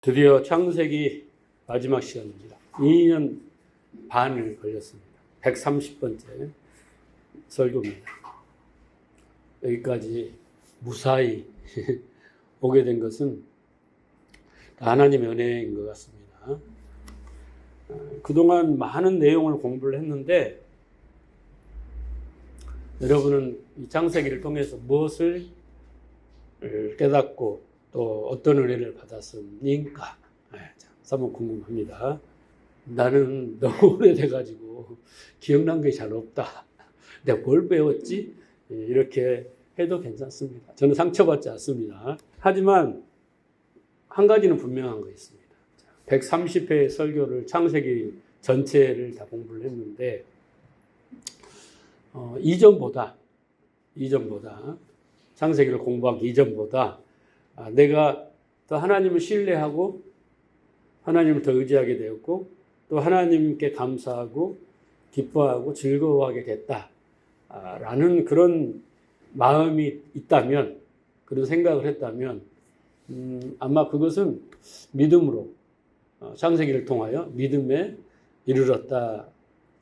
드디어 창세기 마지막 시간입니다. 2년 반을 걸렸습니다. 130번째 설교입니다. 여기까지 무사히 오게 된 것은 하나님의 은혜인 것 같습니다. 그동안 많은 내용을 공부를 했는데 여러분은 이 창세기를 통해서 무엇을 깨닫고 또 어떤 은혜를 받았습니까? 참 궁금합니다. 나는 너무 오래돼가지고 기억난 게 잘 없다. 내가 뭘 배웠지? 이렇게 해도 괜찮습니다. 저는 상처받지 않습니다. 하지만 한 가지는 분명한 거 있습니다. 130회 설교를 창세기 전체를 다 공부를 했는데 이전보다 창세기를 공부하기 이전보다 내가 더 하나님을 신뢰하고 하나님을 더 의지하게 되었고 또 하나님께 감사하고 기뻐하고 즐거워하게 됐다라는 그런 마음이 있다면, 그런 생각을 했다면 아마 그것은 믿음으로 창세기를 통하여 믿음에 이르렀다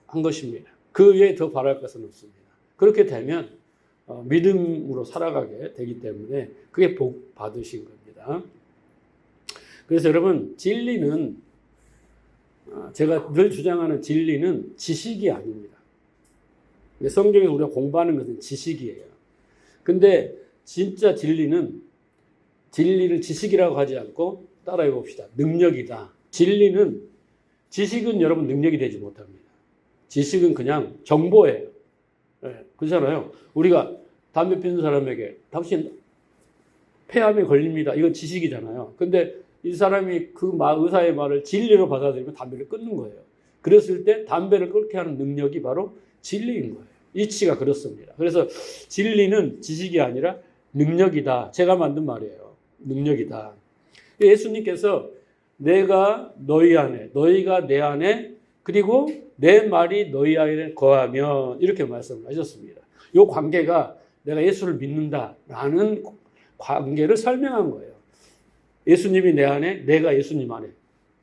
한 것입니다. 그 외에 더 바랄 것은 없습니다. 그렇게 되면 믿음으로 살아가게 되기 때문에 그게 복 받으신 겁니다. 그래서 여러분, 진리는 제가 늘 주장하는 진리는 지식이 아닙니다. 성경에서 우리가 공부하는 것은 지식이에요. 근데 진짜 진리를 지식이라고 하지 않고 따라해 봅시다. 능력이다. 지식은 여러분 능력이 되지 못합니다. 지식은 그냥 정보예요. 네, 그렇잖아요. 우리가 담배 피우는 사람에게 당신 폐암에 걸립니다. 이건 지식이잖아요. 근데 이 사람이 그 의사의 말을 진리로 받아들이면 담배를 끊는 거예요. 그랬을 때 담배를 끊게 하는 능력이 바로 진리인 거예요. 이치가 그렇습니다. 그래서 진리는 지식이 아니라 능력이다. 제가 만든 말이에요. 능력이다. 예수님께서 내가 너희 안에, 너희가 내 안에, 그리고 내 말이 너희 안에 거하면 이렇게 말씀하셨습니다. 이 관계가 내가 예수를 믿는다라는 관계를 설명한 거예요. 예수님이 내 안에, 내가 예수님 안에.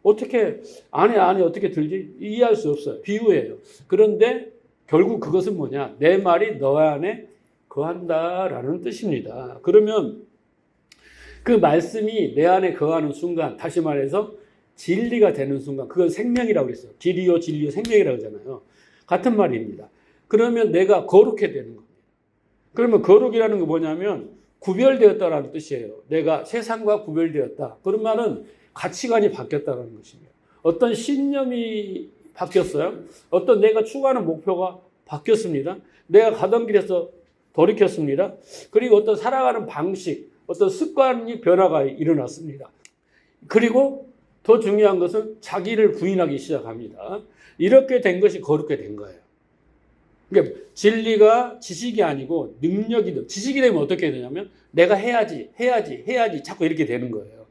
어떻게 안에 어떻게 들지? 이해할 수 없어요. 비유예요. 그런데 결국 그것은 뭐냐? 내 말이 너 안에 거한다라는 뜻입니다. 그러면 그 말씀이 내 안에 거하는 순간, 다시 말해서 진리가 되는 순간, 그건 생명이라고 그랬어요. 진리요 생명이라고 하잖아요. 같은 말입니다. 그러면 내가 거룩해 되는 겁니다. 그러면 거룩이라는 거 뭐냐면 구별되었다라는 뜻이에요. 내가 세상과 구별되었다. 그런 말은 가치관이 바뀌었다는 것입니다. 어떤 신념이 바뀌었어요. 어떤 내가 추구하는 목표가 바뀌었습니다. 내가 가던 길에서 돌이켰습니다. 그리고 어떤 살아가는 방식, 어떤 습관이 변화가 일어났습니다. 그리고 더 중요한 것은 자기를 부인하기 시작합니다. 이렇게 된 것이 거룩게 된 거예요. 그러니까 진리가 지식이 아니고 능력이, 지식이 되면 어떻게 되냐면 내가 해야지 자꾸 이렇게 되는 거예요.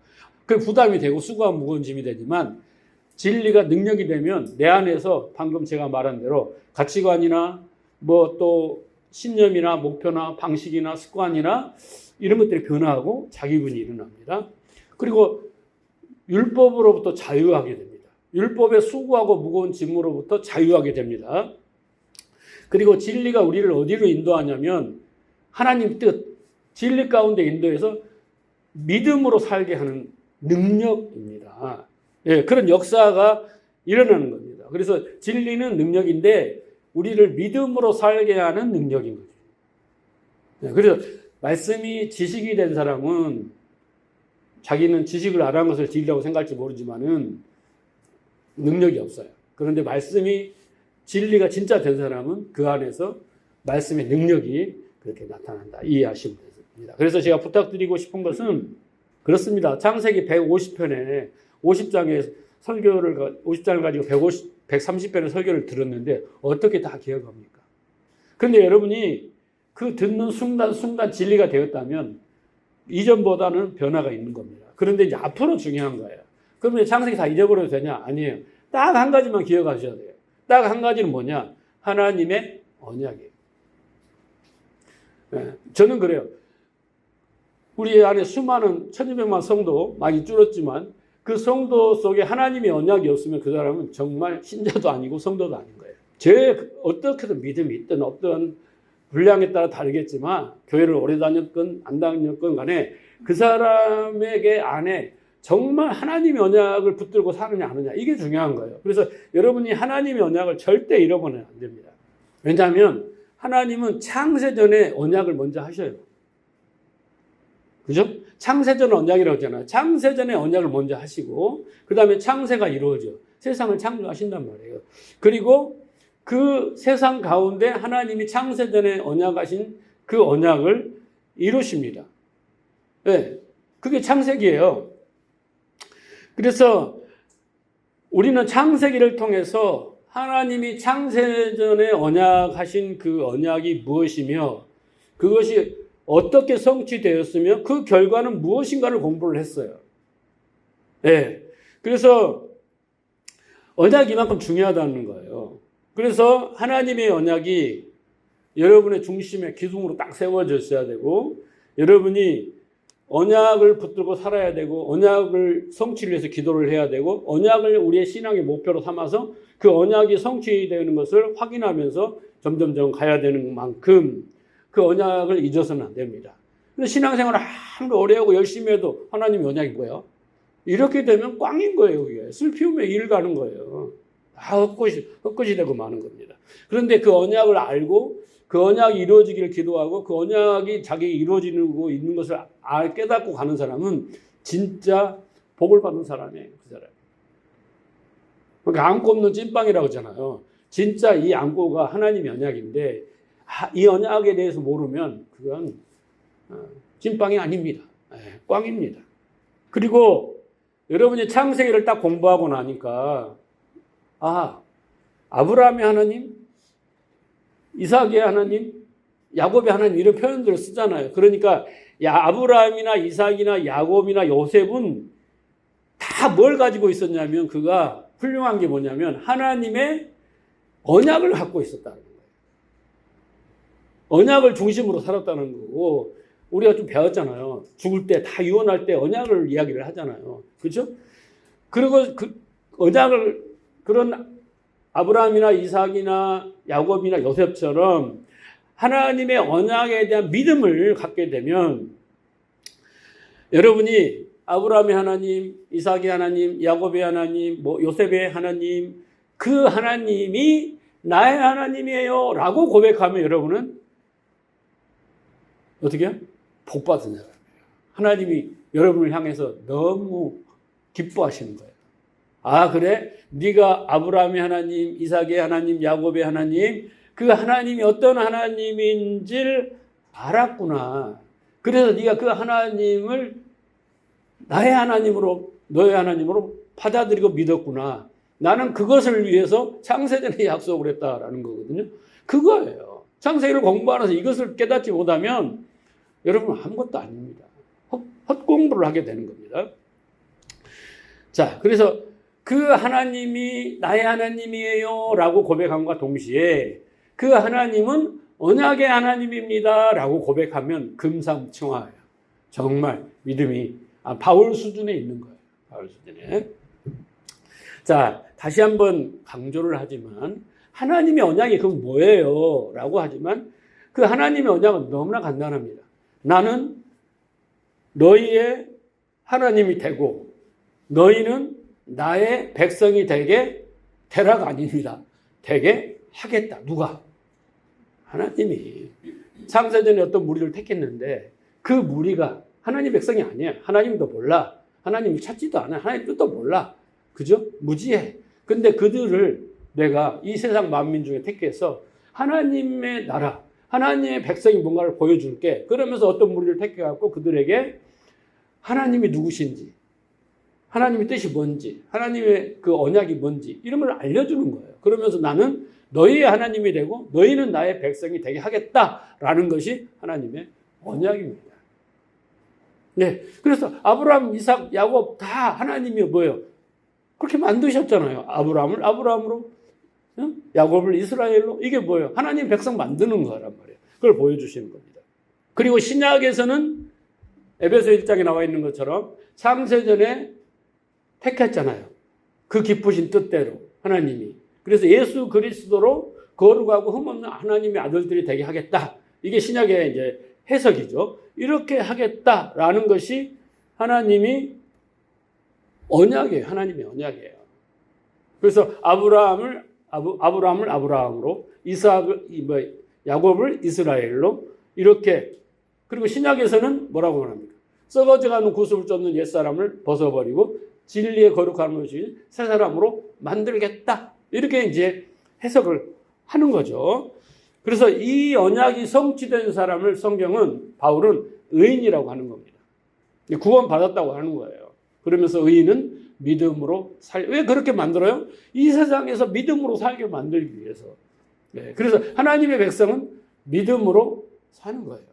그 부담이 되고 수고하고 무거운 짐이 되지만 진리가 능력이 되면 내 안에서 방금 제가 말한 대로 가치관이나 뭐 또 신념이나 목표나 방식이나 습관이나 이런 것들이 변화하고 자기분이 일어납니다. 그리고 율법으로부터 자유하게 됩니다. 율법의 수고하고 무거운 짐으로부터 자유하게 됩니다. 그리고 진리가 우리를 어디로 인도하냐면 하나님 뜻, 진리 가운데 인도해서 믿음으로 살게 하는 능력입니다. 예, 그런 역사가 일어나는 겁니다. 그래서 진리는 능력인데 우리를 믿음으로 살게 하는 능력인 거죠. 예, 그래서 말씀이 지식이 된 사람은 자기는 지식을 알아낸 것을 진리라고 생각할지 모르지만은 능력이 없어요. 그런데 말씀이 진리가 진짜 된 사람은 그 안에서 말씀의 능력이 그렇게 나타난다. 이해하시면 됩니다. 그래서 제가 부탁드리고 싶은 것은 그렇습니다. 창세기 150편에 50장의 설교를 50장을 가지고 130편의 설교를 들었는데 어떻게 다 기억합니까? 그런데 여러분이 그 듣는 순간 진리가 되었다면 이전보다는 변화가 있는 겁니다. 그런데 이제 앞으로 중요한 거예요. 그러면 창세기 다 잊어버려도 되냐? 아니에요. 딱 한 가지만 기억하셔야 돼요. 딱 한 가지는 뭐냐? 하나님의 언약이에요. 네, 저는 그래요. 우리 안에 수많은 1200만 성도 많이 줄었지만 그 성도 속에 하나님의 언약이 없으면 그 사람은 정말 신자도 아니고 성도도 아닌 거예요. 제 어떻게든 믿음이 있든 없든 분량에 따라 다르겠지만 교회를 오래 다녔건 안 다녔건 간에 그 사람에게 안에 정말 하나님의 언약을 붙들고 사느냐 안 하느냐 이게 중요한 거예요. 그래서 여러분이 하나님의 언약을 절대 잃어버리면 안 됩니다. 왜냐하면 하나님은 창세전에 언약을 먼저 하셔요. 그죠? 창세전 언약이라고 하잖아요. 창세전에 언약을 먼저 하시고 그 다음에 창세가 이루어져. 세상을 창조하신단 말이에요. 그리고 그 세상 가운데 하나님이 창세전에 언약하신 그 언약을 이루십니다. 네, 그게 창세기예요. 그래서 우리는 창세기를 통해서 하나님이 창세전에 언약하신 그 언약이 무엇이며 그것이 어떻게 성취되었으며 그 결과는 무엇인가를 공부를 했어요. 네. 그래서 언약이 이만큼 중요하다는 거예요. 그래서 하나님의 언약이 여러분의 중심에 기둥으로 딱 세워져 있어야 되고 여러분이 언약을 붙들고 살아야 되고 언약을 성취를 위해서 기도를 해야 되고 언약을 우리의 신앙의 목표로 삼아서 그 언약이 성취되는 것을 확인하면서 점점점 가야 되는 만큼 그 언약을 잊어서는 안 됩니다. 근데 신앙생활을 아무리 오래 하고 열심히 해도 하나님의 언약이 뭐예요? 이렇게 되면 꽝인 거예요. 그게. 슬 피우면 일 가는 거예요. 다 헛것이 되고 마는 겁니다. 그런데 그 언약을 알고 그 언약이 이루어지기를 기도하고 그 언약이 자기 이루어지고 있는 것을 깨닫고 가는 사람은 진짜 복을 받은 사람이에요. 그 사람. 그러니까 안고 없는 찐빵이라고 하잖아요. 진짜 이 안고가 하나님의 언약인데 이 언약에 대해서 모르면 그건 찐빵이 아닙니다. 꽝입니다. 그리고 여러분이 창세기를 딱 공부하고 나니까 아브라함의 하나님, 이삭의 하나님, 야곱의 하나님 이런 표현들을 쓰잖아요. 그러니까 아브라함이나 이삭이나 야곱이나 요셉은 다 뭘 가지고 있었냐면 그가 훌륭한 게 뭐냐면 하나님의 언약을 갖고 있었다는 거예요. 언약을 중심으로 살았다는 거고 우리가 좀 배웠잖아요. 죽을 때 다 유언할 때 언약을 이야기를 하잖아요. 그렇죠? 그리고 그 언약을 그런 아브라함이나 이삭이나 야곱이나 요셉처럼 하나님의 언약에 대한 믿음을 갖게 되면 여러분이 아브라함의 하나님, 이삭의 하나님, 야곱의 하나님, 요셉의 하나님 그 하나님이 나의 하나님이에요 라고 고백하면 여러분은 어떻게 해요? 복 받은 사람이에요. 하나님이 여러분을 향해서 너무 기뻐하시는 거예요. 그래? 네가 아브라함의 하나님, 이삭의 하나님, 야곱의 하나님 그 하나님이 어떤 하나님인지를 알았구나. 그래서 네가 그 하나님을 나의 하나님으로 너의 하나님으로 받아들이고 믿었구나. 나는 그것을 위해서 창세전에 약속을 했다라는 거거든요. 그거예요. 창세기를 공부하면서 이것을 깨닫지 못하면 여러분 아무것도 아닙니다. 헛공부를 하게 되는 겁니다. 자, 그래서 그 하나님이 나의 하나님이에요 라고 고백함과 동시에 그 하나님은 언약의 하나님입니다 라고 고백하면 금상첨화예요. 정말 믿음이 바울 수준에 있는 거예요. 바울 수준에. 자, 다시 한번 강조를 하지만 하나님의 언약이 그건 뭐예요? 라고 하지만 그 하나님의 언약은 너무나 간단합니다. 나는 너희의 하나님이 되고 너희는 나의 백성이 되라가 아닙니다. 되게 하겠다. 누가? 하나님이. 창세전에 어떤 무리를 택했는데 그 무리가 하나님 백성이 아니에요. 하나님도 몰라. 하나님을 찾지도 않아. 하나님 뜻도 몰라. 그죠? 무지해. 근데 그들을 내가 이 세상 만민 중에 택해서 하나님의 나라, 하나님의 백성이 뭔가를 보여줄게. 그러면서 어떤 무리를 택해갖고 그들에게 하나님이 누구신지, 하나님의 뜻이 뭔지, 하나님의 그 언약이 뭔지 이런 걸 알려주는 거예요. 그러면서 나는 너희의 하나님이 되고 너희는 나의 백성이 되게 하겠다라는 것이 하나님의 언약입니다. 네, 그래서 아브라함, 이삭, 야곱 다 하나님이 뭐예요? 그렇게 만드셨잖아요. 아브라함을 아브라함으로, 야곱을 이스라엘로. 이게 뭐예요? 하나님 백성 만드는 거란 말이에요. 그걸 보여주시는 겁니다. 그리고 신약에서는 에베소 1장에 나와 있는 것처럼 창세전에 택했잖아요. 그 기쁘신 뜻대로 하나님이. 그래서 예수 그리스도로 거룩하고 흠없는 하나님의 아들들이 되게 하겠다. 이게 신약의 이제 해석이죠. 이렇게 하겠다라는 것이 하나님이 언약이에요. 하나님의 언약이에요. 그래서 아브라함을 아브라함으로, 야곱을 이스라엘로 이렇게. 그리고 신약에서는 뭐라고 합니까? 썩어져가는 구습을 쫓는 옛사람을 벗어버리고 진리의 거룩함을 주신 새 사람으로 만들겠다. 이렇게 이제 해석을 하는 거죠. 그래서 이 언약이 성취된 사람을 성경은 바울은 의인이라고 하는 겁니다. 구원 받았다고 하는 거예요. 그러면서 의인은 믿음으로 왜 그렇게 만들어요? 이 세상에서 믿음으로 살게 만들기 위해서. 네, 그래서 하나님의 백성은 믿음으로 사는 거예요.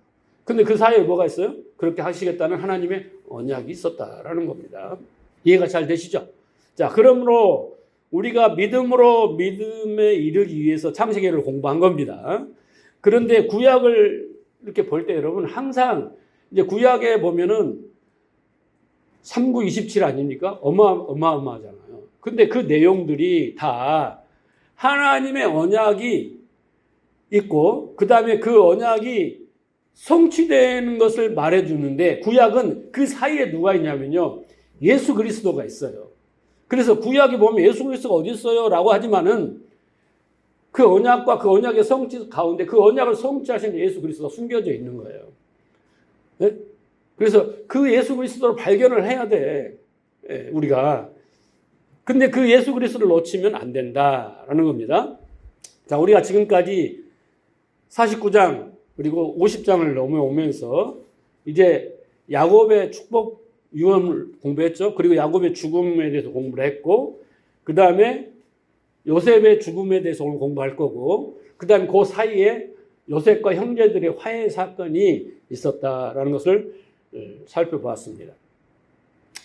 근데 그 사이에 뭐가 있어요? 그렇게 하시겠다는 하나님의 언약이 있었다라는 겁니다. 이해가 잘 되시죠? 자, 그러므로 우리가 믿음으로 믿음에 이르기 위해서 창세기를 공부한 겁니다. 그런데 구약을 이렇게 볼 때 여러분 항상 이제 구약에 보면은 3927 아닙니까? 어마어마하잖아요. 근데 그 내용들이 다 하나님의 언약이 있고 그 다음에 그 언약이 성취되는 것을 말해주는데 구약은 그 사이에 누가 있냐면요. 예수 그리스도가 있어요. 그래서 구약에 보면 예수 그리스도가 어디 있어요? 라고 하지만은 그 언약과 그 언약의 성취 가운데 그 언약을 성취하신 예수 그리스도가 숨겨져 있는 거예요. 네? 그래서 그 예수 그리스도를 발견을 해야 돼. 우리가. 근데 그 예수 그리스도를 놓치면 안 된다라는 겁니다. 자, 우리가 지금까지 49장 그리고 50장을 넘어오면서 이제 야곱의 축복 유언을 공부했죠. 그리고 야곱의 죽음에 대해서 공부를 했고 그 다음에 요셉의 죽음에 대해서 오늘 공부할 거고 그 다음에 그 사이에 요셉과 형제들의 화해 사건이 있었다라는 것을 살펴보았습니다.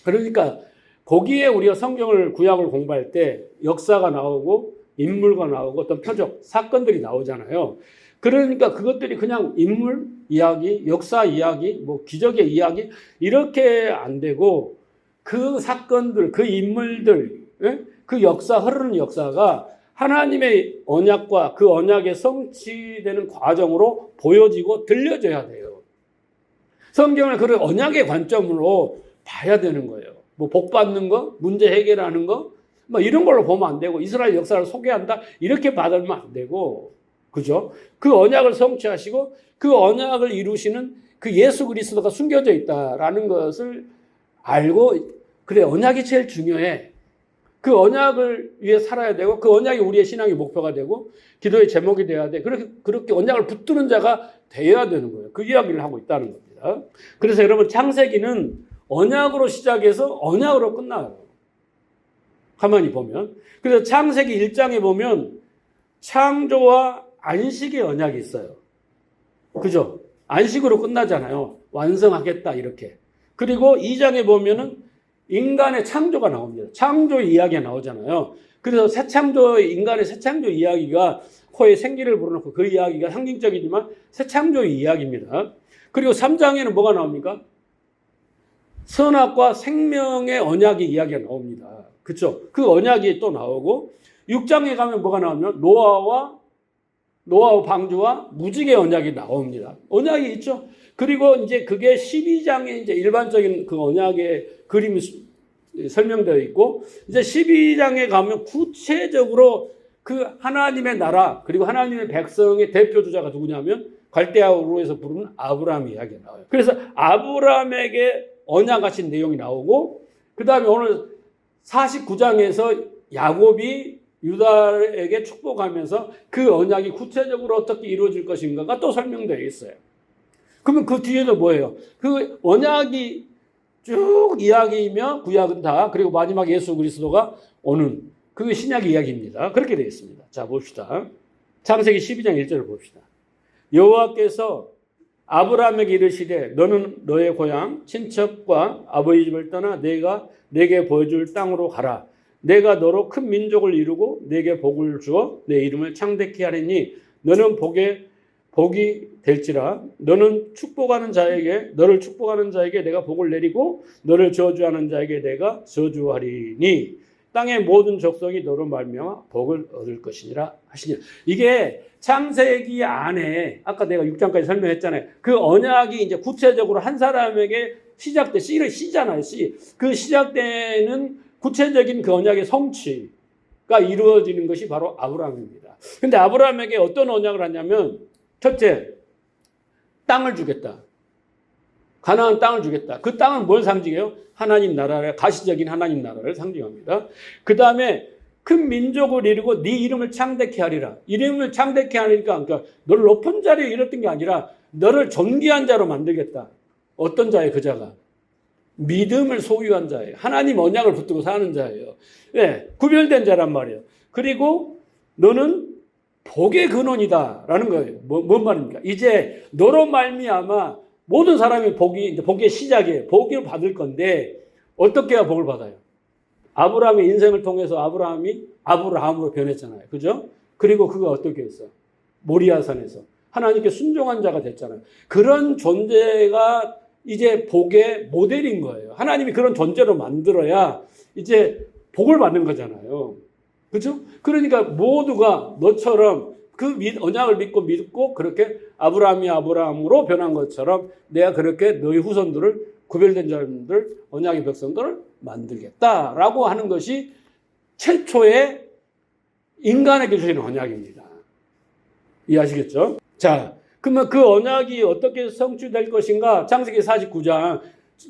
그러니까 거기에 우리가 성경을 구약을 공부할 때 역사가 나오고 인물과 나오고 어떤 표적, 사건들이 나오잖아요. 그러니까 그것들이 그냥 인물 이야기, 역사 이야기, 뭐 기적의 이야기 이렇게 안 되고 그 사건들, 그 인물들, 그 역사, 흐르는 역사가 하나님의 언약과 그 언약의 성취되는 과정으로 보여지고 들려져야 돼요. 성경을 그런 언약의 관점으로 봐야 되는 거예요. 뭐 복 받는 거, 문제 해결하는 거, 뭐 이런 걸로 보면 안 되고 이스라엘 역사를 소개한다 이렇게 받으면 안 되고 그죠? 그 언약을 성취하시고 그 언약을 이루시는 그 예수 그리스도가 숨겨져 있다라는 것을 알고 그래 언약이 제일 중요해. 그 언약을 위해 살아야 되고 그 언약이 우리의 신앙의 목표가 되고 기도의 제목이 돼야 돼. 그렇게 언약을 붙드는 자가 되어야 되는 거예요. 그 이야기를 하고 있다는 겁니다. 그래서 여러분 창세기는 언약으로 시작해서 언약으로 끝나요. 가만히 보면. 그래서 창세기 1장에 보면 창조와 안식의 언약이 있어요. 그죠? 안식으로 끝나잖아요. 완성하겠다 이렇게. 그리고 2장에 보면은 인간의 창조가 나옵니다. 창조 이야기가 나오잖아요. 그래서 인간의 새 창조 이야기가 코에 생기를 불어넣고 그 이야기가 상징적이지만 새 창조 이야기입니다. 그리고 3장에는 뭐가 나옵니까? 선악과 생명의 언약의 이야기가 나옵니다. 그렇죠? 그 언약이 또 나오고 6장에 가면 뭐가 나오면 노아와 방주와 무지개 언약이 나옵니다. 언약이 있죠. 그리고 이제 그게 12장에 이제 일반적인 그 언약의 그림이 설명되어 있고 이제 12장에 가면 구체적으로 그 하나님의 나라 그리고 하나님의 백성의 대표 주자가 누구냐면 갈대아우르에서 부르는 아브라함 이야기가 나와요. 그래서 아브라함에게 언약하신 내용이 나오고 그 다음에 오늘 49장에서 야곱이 유다에게 축복하면서 그 언약이 구체적으로 어떻게 이루어질 것인가가 또 설명되어 있어요. 그러면 그 뒤에도 뭐예요? 그 언약이 쭉 이야기이며 구약은 다 그리고 마지막 예수 그리스도가 오는 그게 신약의 이야기입니다. 그렇게 되어 있습니다. 자 봅시다. 창세기 12장 1절을 봅시다. 여호와께서 아브라함에게 이르시되 너는 너의 고향 친척과 아버지 집을 떠나 내가 내게 보여줄 땅으로 가라. 내가 너로 큰 민족을 이루고 내게 복을 주어 내 이름을 창대케 하리니 너는 복의 복이 될지라. 너를 축복하는 자에게 내가 복을 내리고 너를 저주하는 자에게 내가 저주하리니 땅의 모든 족속이 너로 말미암아 복을 얻을 것이니라 하시냐. 이게 창세기 안에 아까 내가 6장까지 설명했잖아요. 그 언약이 이제 구체적으로 한 사람에게 시작돼. 씨를 씨잖아요. 씨. 그 시작되는 구체적인 그 언약의 성취가 이루어지는 것이 바로 아브라함입니다. 근데 아브라함에게 어떤 언약을 하냐면 첫째, 땅을 주겠다. 가나안 땅을 주겠다. 그 땅은 뭘 상징해요? 하나님 나라를, 가시적인 하나님 나라를 상징합니다. 그 다음에 큰 민족을 이루고 네 이름을 창대케 하리라. 이름을 창대케 하니까 그러니까 너를 높은 자리에 이뤘던 게 아니라 너를 존귀한 자로 만들겠다. 어떤 자예요? 그 자가 믿음을 소유한 자예요. 하나님 언약을 붙들고 사는 자예요. 네, 구별된 자란 말이에요. 그리고 너는 복의 근원이다 라는 거예요. 뭔 말입니까? 이제 너로 말미암아 모든 사람이 복의 시작이에요. 복을 받을 건데 어떻게 해야 복을 받아요? 아브라함의 인생을 통해서 아브라함이 아브라함으로 변했잖아요. 그죠? 그리고 그가 어떻게 했어? 모리아산에서 하나님께 순종한 자가 됐잖아요. 그런 존재가 이제 복의 모델인 거예요. 하나님이 그런 존재로 만들어야 이제 복을 받는 거잖아요. 그렇죠? 그러니까 모두가 너처럼 그 언약을 믿고 그렇게 아브라함이 아브라함으로 변한 것처럼 내가 그렇게 너희 후손들을 구별된 자들 언약의 백성들을 만들겠다라고 하는 것이 최초의 인간에게 주시는 언약입니다. 이해하시겠죠? 자, 그러면 그 언약이 어떻게 성취될 것인가? 창세기 49장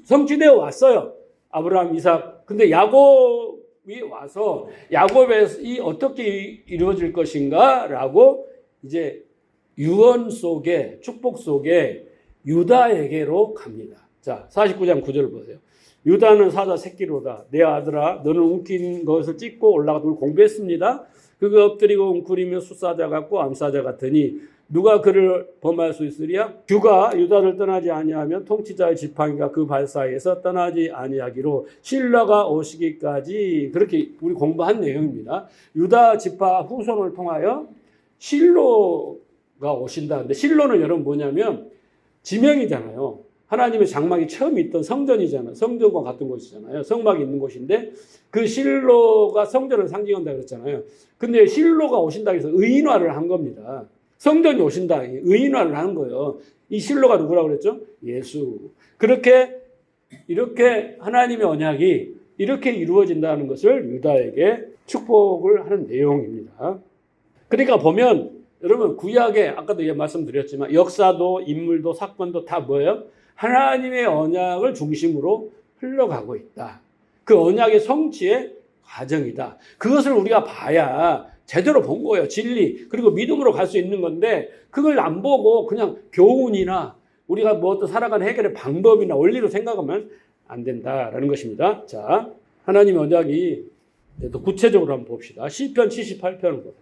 성취되어 왔어요. 아브라함, 이삭. 근데 야곱이 와서 야곱이 어떻게 이루어질 것인가? 라고 이제 유언 속에 축복 속에 유다에게로 갑니다. 자, 49장 9절을 보세요. 유다는 사자 새끼로다. 내 아들아, 너는 움킨 것을 찢고 올라가 공배했습니다. 그가 엎드리고 웅크리며 숫사자 같고 암사자 같으니 누가 그를 범할 수 있으리야? 주가 유다를 떠나지 아니하면 통치자의 지팡이가 그 발 사이에서 떠나지 아니하기로 신라가 오시기까지. 그렇게 우리 공부한 내용입니다. 유다 지파 후손을 통하여 실로가 오신다는데 실로는 여러분 뭐냐면 지명이잖아요. 하나님의 장막이 처음 있던 성전이잖아요. 성전과 같은 곳이잖아요. 성막이 있는 곳인데 그 실로가 성전을 상징한다 그랬잖아요. 근데 실로가 오신다 해서 의인화를 한 겁니다. 성전이 오신다. 의인화를 하는 거예요. 이 실로가 누구라고 그랬죠? 예수. 이렇게 하나님의 언약이 이렇게 이루어진다는 것을 유다에게 축복을 하는 내용입니다. 그러니까 보면 여러분 구약에 아까도 말씀드렸지만 역사도 인물도 사건도 다 뭐예요? 하나님의 언약을 중심으로 흘러가고 있다. 그 언약의 성취의 과정이다. 그것을 우리가 봐야 제대로 본 거예요. 진리 그리고 믿음으로 갈 수 있는 건데 그걸 안 보고 그냥 교훈이나 우리가 뭐 어떤 살아가는 해결의 방법이나 원리로 생각하면 안 된다라는 것입니다. 자, 하나님의 언약이 또 구체적으로 한번 봅시다. 시편 78편을 보세요.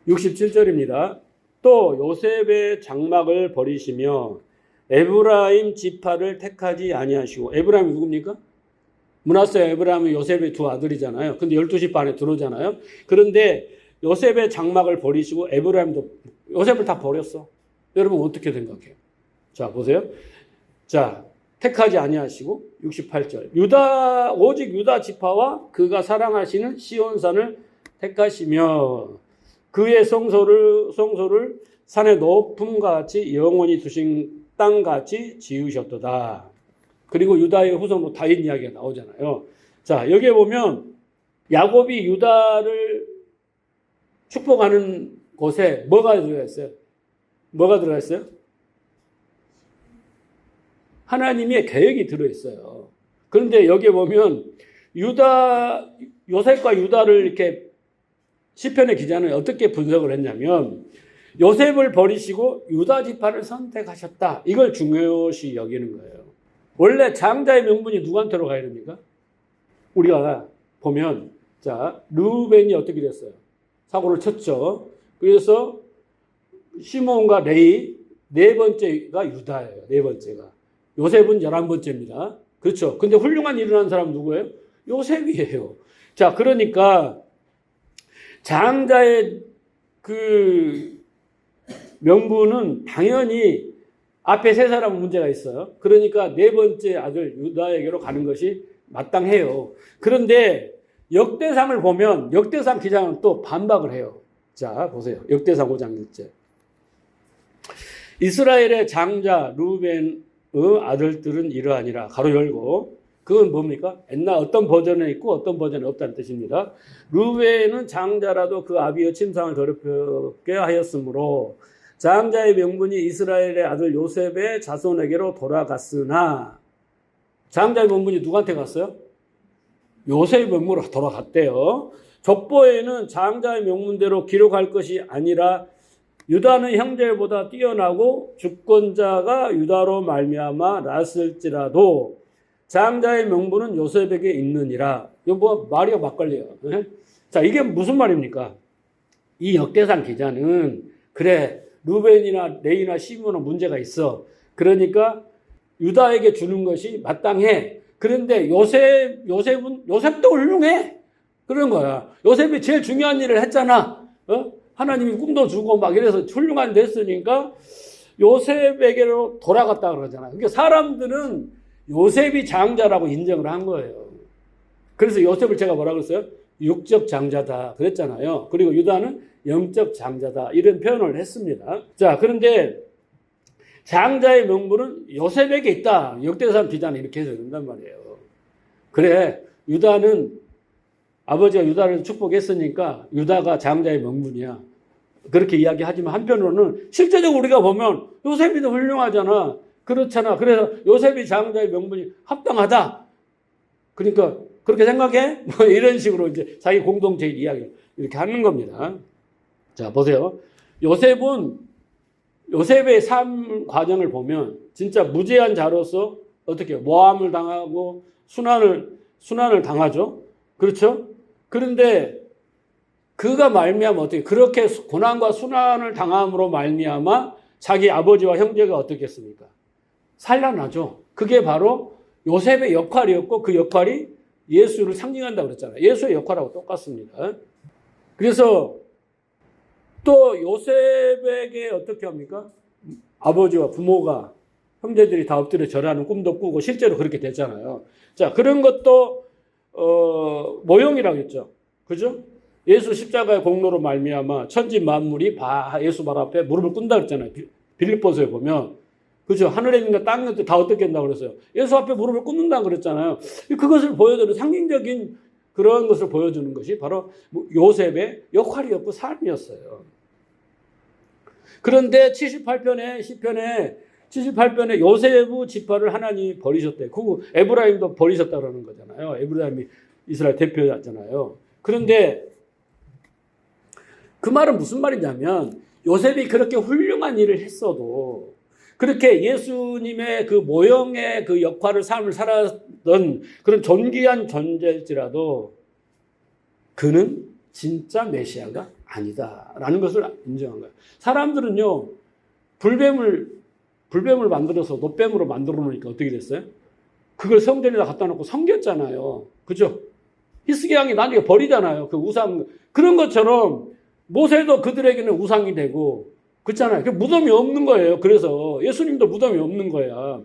67절입니다. 또 요셉의 장막을 버리시며 에브라임 지파를 택하지 아니하시고. 에브라임이 누굽니까? 므낫세 에브라임은 요셉의 두 아들이잖아요. 근데 12집 안에 들어오잖아요. 그런데 요셉의 장막을 버리시고 에브라임도 요셉을 다 버렸어. 여러분 어떻게 생각해요? 자 보세요. 자 택하지 아니하시고 68절 오직 유다 지파와 그가 사랑하시는 시온산을 택하시며 그의 성소를 산의 높음같이 영원히 두신 땅같이 지으셨도다. 그리고 유다의 후손으로 다윗 이야기가 나오잖아요. 자 여기에 보면 야곱이 유다를 축복하는 곳에 뭐가 들어있어요? 뭐가 들어있어요? 하나님의 계획이 들어있어요. 그런데 여기에 보면 요셉과 유다를 이렇게 시편의 기자는 어떻게 분석을 했냐면 요셉을 버리시고 유다 지파를 선택하셨다. 이걸 중요시 여기는 거예요. 원래 장자의 명분이 누구한테로 가야 됩니까? 우리가 보면 자 르우벤이 어떻게 됐어요? 사고를 쳤죠. 그래서 시몬과 레위 네 번째가 유다예요. 네 번째가. 요셉은 11번째입니다. 그렇죠. 근데 훌륭한 일을 한 사람은 누구예요? 요셉이에요. 자, 그러니까 장자의 그 명분은 당연히 앞에 세 사람은 문제가 있어요. 그러니까 네 번째 아들 유다에게로 가는 것이 마땅해요. 그런데 역대상을 보면 역대상 기자는 또 반박을 해요. 자, 보세요. 역대상 5장 1절. 이스라엘의 장자 루벤의 아들들은 이러하니라. 가로 열고. 그건 뭡니까? 옛날 어떤 버전에 있고 어떤 버전에 없다는 뜻입니다. 루벤은 장자라도 그 아비의 침상을 더럽게 하였으므로 장자의 명분이 이스라엘의 아들 요셉의 자손에게로 돌아갔으나 장자의 명분이 누구한테 갔어요? 요셉의 명분으로 돌아갔대요. 족보에는 장자의 명분대로 기록할 것이 아니라 유다는 형제보다 뛰어나고 주권자가 유다로 말미암아 났을지라도 장자의 명분은 요셉에게 있느니라. 이거 뭐 말이야 막걸리요. 자, 이게 무슨 말입니까? 이 역대상 기자는 그래 루벤이나 레이나 시므온은 문제가 있어. 그러니까 유다에게 주는 것이 마땅해. 그런데 요셉도 훌륭해. 그런 거야. 요셉이 제일 중요한 일을 했잖아. 하나님이 꿈도 주고 막 이래서 훌륭한 데 했으니까 요셉에게로 돌아갔다 그러잖아. 그러니까 사람들은 요셉이 장자라고 인정을 한 거예요. 그래서 요셉을 제가 뭐라 그랬어요? 육적 장자다 그랬잖아요. 그리고 유다는 영적 장자다 이런 표현을 했습니다. 자, 그런데 장자의 명분은 요셉에게 있다. 역대상 기자는 이렇게 해서 된단 말이에요. 그래, 유다는 아버지가 유다를 축복했으니까 유다가 장자의 명분이야. 그렇게 이야기하지만 한편으로는 실제적으로 우리가 보면 요셉이 더 훌륭하잖아. 그렇잖아. 그래서 요셉이 장자의 명분이 합당하다. 그러니까 그렇게 생각해? 뭐 이런 식으로 이제 자기 공동체 이야기 이렇게 하는 겁니다. 자, 보세요. 요셉의 삶 과정을 보면 진짜 무죄한 자로서 어떻게 모함을 당하고 순환을 당하죠. 그렇죠? 그런데 그가 말미암아 어떻게 그렇게 고난과 순환을 당함으로 말미암아 자기 아버지와 형제가 어떻겠습니까? 살아나죠. 그게 바로 요셉의 역할이었고 그 역할이 예수를 상징한다고 그랬잖아요. 예수의 역할하고 똑같습니다. 그래서 또 요셉에게 어떻게 합니까? 아버지와 부모가 형제들이 다 엎드려 절하는 꿈도 꾸고 실제로 그렇게 됐잖아요. 자, 그런 것도 모형이라고 했죠. 그죠? 예수 십자가의 공로로 말미암아 천지 만물이 예수 발 앞에 무릎을 꿇는다 그랬잖아요. 빌립보서에 보면. 그죠? 하늘에 있는 것, 땅에 있는 것 다 어떻게 한다고 그랬어요? 예수 앞에 무릎을 꿇는다 그랬잖아요. 그것을 보여주는 상징적인 그런 것을 보여주는 것이 바로 요셉의 역할이었고 삶이었어요. 그런데 78편에 시편에 78편에 요셉의 지파를 하나님이 버리셨대. 그 에브라임도 버리셨다라는 거잖아요. 에브라임이 이스라엘 대표였잖아요. 그런데 그 말은 무슨 말이냐면 요셉이 그렇게 훌륭한 일을 했어도 그렇게 예수님의 그 모형의 그 역할을 삶을 살았던 그런 존귀한 존재일지라도 그는 진짜 메시아가 아니다라는 것을 인정한 거예요. 사람들은요 불뱀을 만들어서 노뱀으로 만들어 놓으니까 어떻게 됐어요? 그걸 성전에다 갖다 놓고 섬겼잖아요. 그죠? 히스기야 왕이 나중에 버리잖아요. 그 우상 그런 것처럼 모세도 그들에게는 우상이 되고 그렇잖아요. 그 무덤이 없는 거예요. 그래서 예수님도 무덤이 없는 거야.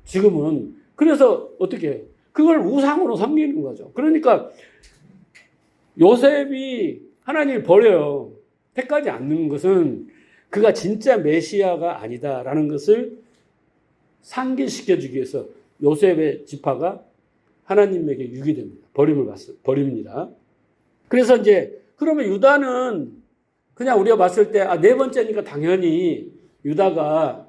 지금은. 그래서 어떻게 그걸 우상으로 섬기는 거죠. 그러니까 요셉이 하나님을 버려요. 택하지 않는 것은 그가 진짜 메시아가 아니다라는 것을 상기시켜주기 위해서 요셉의 지파가 하나님에게 유기됩니다. 버립니다. 그래서 이제 그러면 유다는 그냥 우리가 봤을 때 네 번째니까 당연히 유다가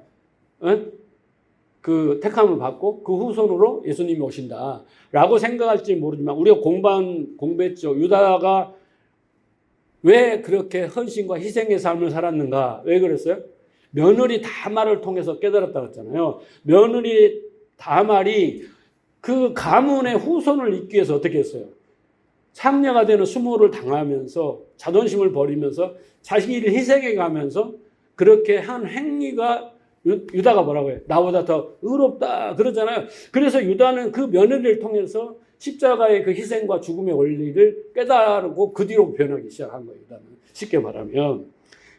그 택함을 받고 그 후손으로 예수님이 오신다라고 생각할지 모르지만 우리가 공부했죠. 유다가 왜 그렇게 헌신과 희생의 삶을 살았는가? 왜 그랬어요? 며느리 다말을 통해서 깨달았다고 했잖아요. 며느리 다말이 그 가문의 후손을 잇기 위해서 어떻게 했어요? 창녀가 되는 수모를 당하면서 자존심을 버리면서 자신을 희생해 가면서 그렇게 한 행위가 유다가 뭐라고 해요? 나보다 더 의롭다 그러잖아요. 그래서 유다는 그 며느리를 통해서 십자가의 그 희생과 죽음의 원리를 깨달고 그 뒤로 변하기 시작한 거예요. 유다는. 쉽게 말하면.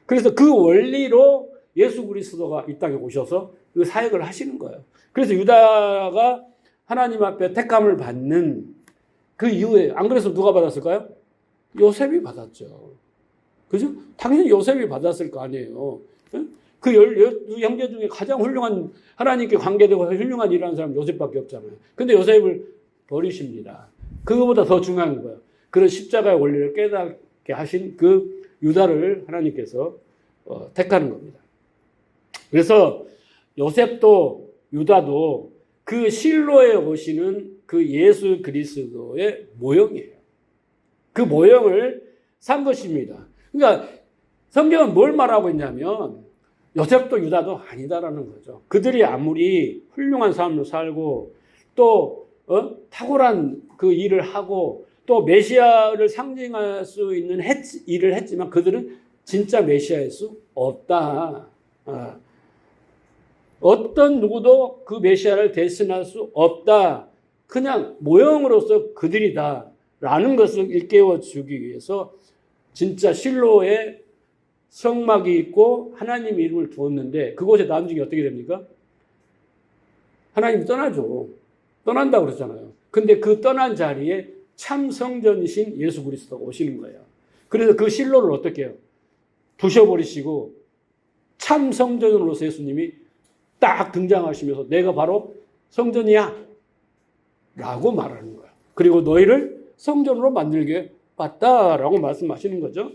그래서 그 원리로 예수 그리스도가 이 땅에 오셔서 그 사역을 하시는 거예요. 그래서 유다가 하나님 앞에 택함을 받는 그 이후에, 안 그래서 누가 받았을까요? 요셉이 받았죠. 그죠? 당연히 요셉이 받았을 거 아니에요. 그 형제 중에 가장 훌륭한, 하나님께 관계되고 훌륭한 일하는 사람은 요셉밖에 없잖아요. 근데 요셉을 버리십니다. 그거보다 더 중요한 거예요. 그런 십자가의 원리를 깨닫게 하신 그 유다를 하나님께서 택하는 겁니다. 그래서 요셉도 유다도 그 실로에 오시는 그 예수 그리스도의 모형이에요. 그 모형을 산 것입니다. 그러니까 성경은 뭘 말하고 있냐면 요셉도 유다도 아니다라는 거죠. 그들이 아무리 훌륭한 삶을 살고 또 탁월한 그 일을 하고 또 메시아를 상징할 수 있는 일을 했지만 그들은 진짜 메시아일 수 없다. 어떤 누구도 그 메시아를 대신할 수 없다. 그냥 모형으로서 그들이다. 라는 것을 일깨워 주기 위해서 진짜 실로에 성막이 있고 하나님 이름을 두었는데 그곳에 나중에 어떻게 됩니까? 하나님이 떠나죠. 떠난다고 그랬잖아요. 근데 그 떠난 자리에 참 성전이신 예수 그리스도가 오시는 거예요. 그래서 그 실로를 어떻게 해요? 부셔버리시고 참 성전으로서 예수님이 딱 등장하시면서 내가 바로 성전이야 라고 말하는 거예요. 그리고 너희를 성전으로 만들게 봤다라고 말씀하시는 거죠.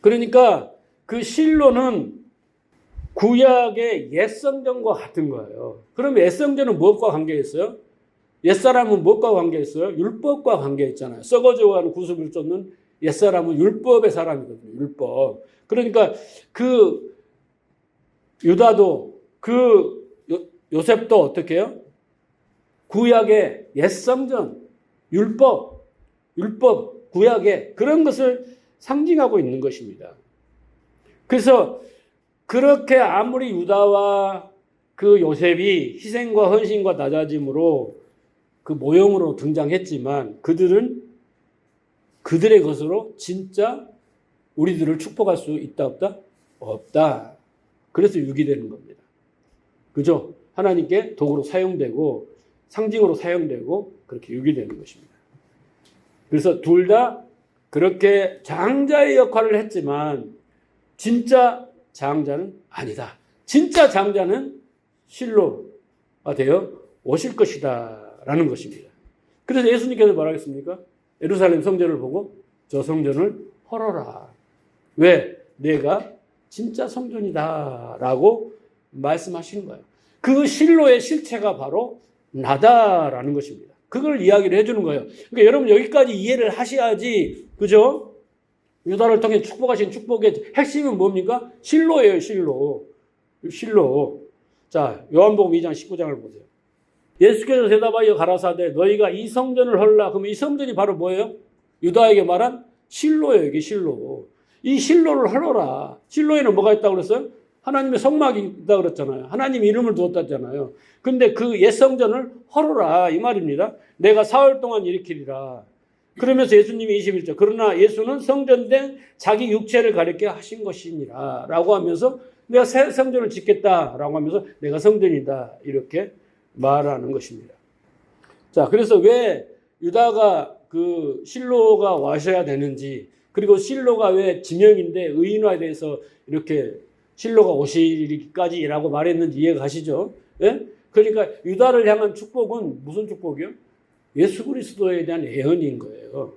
그러니까 그 실로는 구약의 옛성전과 같은 거예요. 그럼 옛성전은 무엇과 관계있어요? 옛사람은 무엇과 관계있어요? 율법과 관계있잖아요. 썩어져가는 구습을 쫓는 옛사람은 율법의 사람이거든요. 율법. 그러니까 그 유다도 그 요셉도 어떻게 해요? 구약의 옛성전, 율법, 구약의 그런 것을 상징하고 있는 것입니다. 그래서 그렇게 아무리 유다와 그 요셉이 희생과 헌신과 낮아짐으로 그 모형으로 등장했지만 그들은 그들의 것으로 진짜 우리들을 축복할 수 있다 없다? 없다. 그래서 유기되는 겁니다. 그죠? 하나님께 도구로 사용되고 상징으로 사용되고 그렇게 유기되는 것입니다. 그래서 둘 다 그렇게 장자의 역할을 했지만 진짜 장자는 아니다. 진짜 장자는 실로가 되어 오실 것이다 라는 것입니다. 그래서 예수님께서 뭐라겠습니까? 예루살렘 성전을 보고 저 성전을 헐어라. 왜? 내가 진짜 성전이다 라고 말씀하시는 거예요. 그 실로의 실체가 바로 나다라는 것입니다. 그걸 이야기를 해주는 거예요. 그러니까 여러분 여기까지 이해를 하셔야지, 그죠? 유다를 통해 축복하신 축복의 핵심은 뭡니까? 실로예요, 실로. 자, 요한복음 2장 19장을 보세요. 예수께서 대답하여 가라사대 너희가 이 성전을 헐라. 그럼 이 성전이 바로 뭐예요? 유다에게 말한 실로예요, 이게 실로. 이 실로를 헐어라. 실로에는 뭐가 있다고 그랬어요? 하나님의 성막이 있다고 그랬잖아요. 하나님 이름을 두었다잖아요. 근데 그 옛 성전을 헐어라 이 말입니다. 내가 사흘 동안 일으키리라. 그러면서 예수님이 21절 그러나 예수는 성전된 자기 육체를 가리켜 하신 것이니라 라고 하면서 내가 새 성전을 짓겠다 라고 하면서 내가 성전이다 이렇게 말하는 것입니다. 자, 그래서 왜 유다가 그 실로가 와셔야 되는지, 그리고 실로가 왜 지명인데 의인화에 대해서 이렇게 실로가 오시기까지라고 말했는지 이해가 가시죠? 예? 그러니까 유다를 향한 축복은 무슨 축복이요? 예수 그리스도에 대한 예언인 거예요.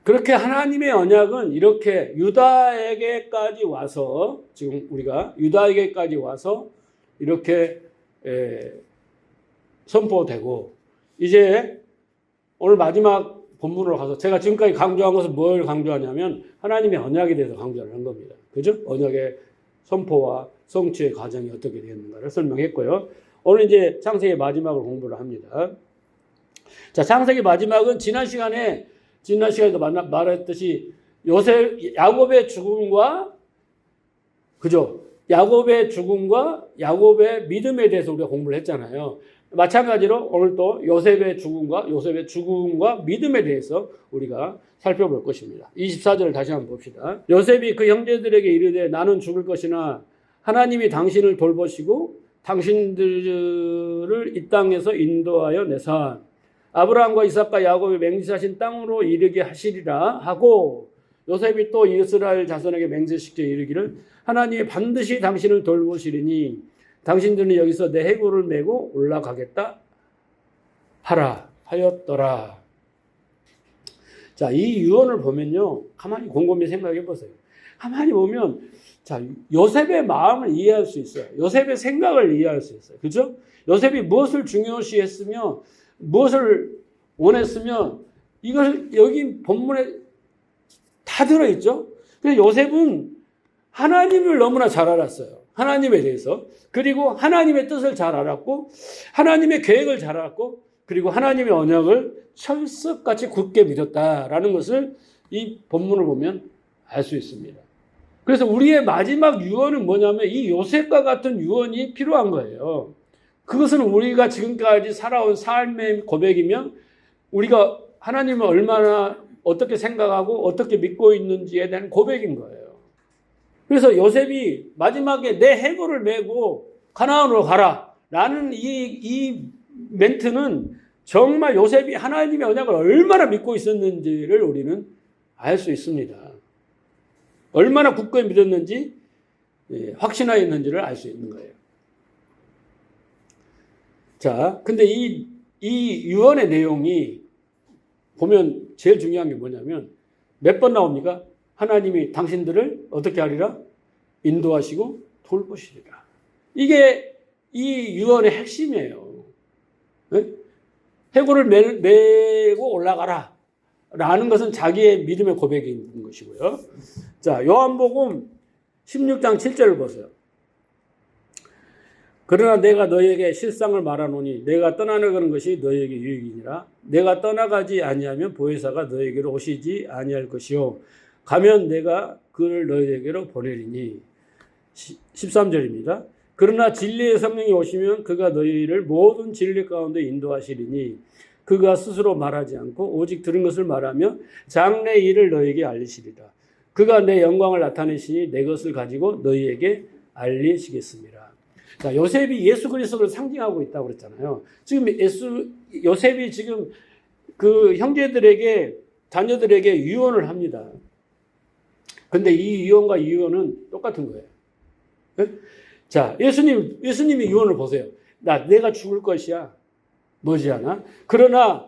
그렇게 하나님의 언약은 이렇게 유다에게까지 와서, 지금 우리가 유다에게까지 와서 이렇게 선포되고, 이제 오늘 마지막 본문으로 가서 제가 지금까지 강조한 것은 뭘 강조하냐면 하나님의 언약에 대해서 강조를 한 겁니다. 그죠? 언약의 선포와 성취의 과정이 어떻게 되었는가를 설명했고요. 오늘 이제 창세기 마지막을 공부를 합니다. 자, 창세기 마지막은 지난 시간에도 말했듯이 야곱의 죽음과, 그죠? 야곱의 죽음과 야곱의 믿음에 대해서 우리가 공부를 했잖아요. 마찬가지로 오늘 또 요셉의 죽음과 믿음에 대해서 우리가 살펴볼 것입니다. 24절을 다시 한번 봅시다. 요셉이 그 형제들에게 이르되 나는 죽을 것이나 하나님이 당신을 돌보시고 당신들을 이 땅에서 인도하여 내사 아브라함과 이삭과 야곱의 맹세하신 땅으로 이르게 하시리라 하고 요셉이 또 이스라엘 자손에게 맹세시켜 이르기를 하나님이 반드시 당신을 돌보시리니 당신들은 여기서 내 해골을 메고 올라가겠다 하였더라. 자, 이 유언을 보면요. 가만히 곰곰이 생각해 보세요. 가만히 보면 자, 요셉의 마음을 이해할 수 있어요. 요셉의 생각을 이해할 수 있어요. 그죠? 요셉이 무엇을 중요시했으며 무엇을 원했으며 이걸 여기 본문에 다 들어있죠. 근데 요셉은 하나님을 너무나 잘 알았어요. 하나님에 대해서. 그리고 하나님의 뜻을 잘 알았고 하나님의 계획을 잘 알았고 그리고 하나님의 언약을 철석같이 굳게 믿었다라는 것을 이 본문을 보면 알 수 있습니다. 그래서 우리의 마지막 유언은 뭐냐면 이 요셉과 같은 유언이 필요한 거예요. 그것은 우리가 지금까지 살아온 삶의 고백이며 우리가 하나님을 얼마나 어떻게 생각하고 어떻게 믿고 있는지에 대한 고백인 거예요. 그래서 요셉이 마지막에 내 해골을 메고 가나안으로 가라 라는 이 멘트는 정말 요셉이 하나님의 언약을 얼마나 믿고 있었는지를 우리는 알 수 있습니다. 얼마나 굳게 믿었는지 확신하였는지를 알 수 있는 거예요. 자, 근데 이 유언의 내용이 보면 제일 중요한 게 뭐냐면 몇 번 나옵니까? 하나님이 당신들을 어떻게 하리라? 인도하시고 돌보시리라. 이게 이 유언의 핵심이에요. 네? 해골을 메고 올라가라. 라는 것은 자기의 믿음의 고백인 것이고요. 자, 요한복음 16장 7절을 보세요. 그러나 내가 너희에게 실상을 말하노니 내가 떠나가는 것이 너희에게 유익이니라. 내가 떠나가지 아니하면 보혜사가 너희에게로 오시지 아니할 것이요. 가면 내가 그를 너희에게로 보내리니. 13절입니다. 그러나 진리의 성령이 오시면 그가 너희를 모든 진리 가운데 인도하시리니 그가 스스로 말하지 않고 오직 들은 것을 말하며 장래 일을 너희에게 알리시리라. 그가 내 영광을 나타내시니 내 것을 가지고 너희에게 알리시겠습니다. 자, 요셉이 예수 그리스도를 상징하고 있다고 그랬잖아요. 지금 요셉이 지금 그 형제들에게 자녀들에게 유언을 합니다. 근데 이 유언과 이 유언은 똑같은 거예요. 네? 자, 예수님이 유언을 보세요. 내가 죽을 것이야. 머지않아. 그러나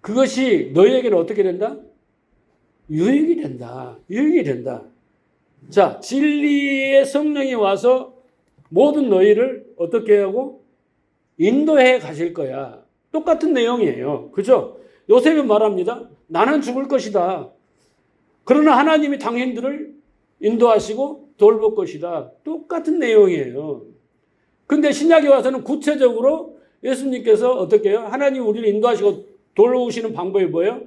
그것이 너희에게는 어떻게 된다? 유익이 된다. 유익이 된다. 자, 진리의 성령이 와서 모든 너희를 어떻게 하고 인도해 가실 거야. 똑같은 내용이에요. 그죠? 요셉이 말합니다. 나는 죽을 것이다. 그러나 하나님이 당신들을 인도하시고 돌볼 것이다. 똑같은 내용이에요. 근데 신약에 와서는 구체적으로 예수님께서 어떻게 해요? 하나님 우리를 인도하시고 돌보시는 방법이 뭐예요?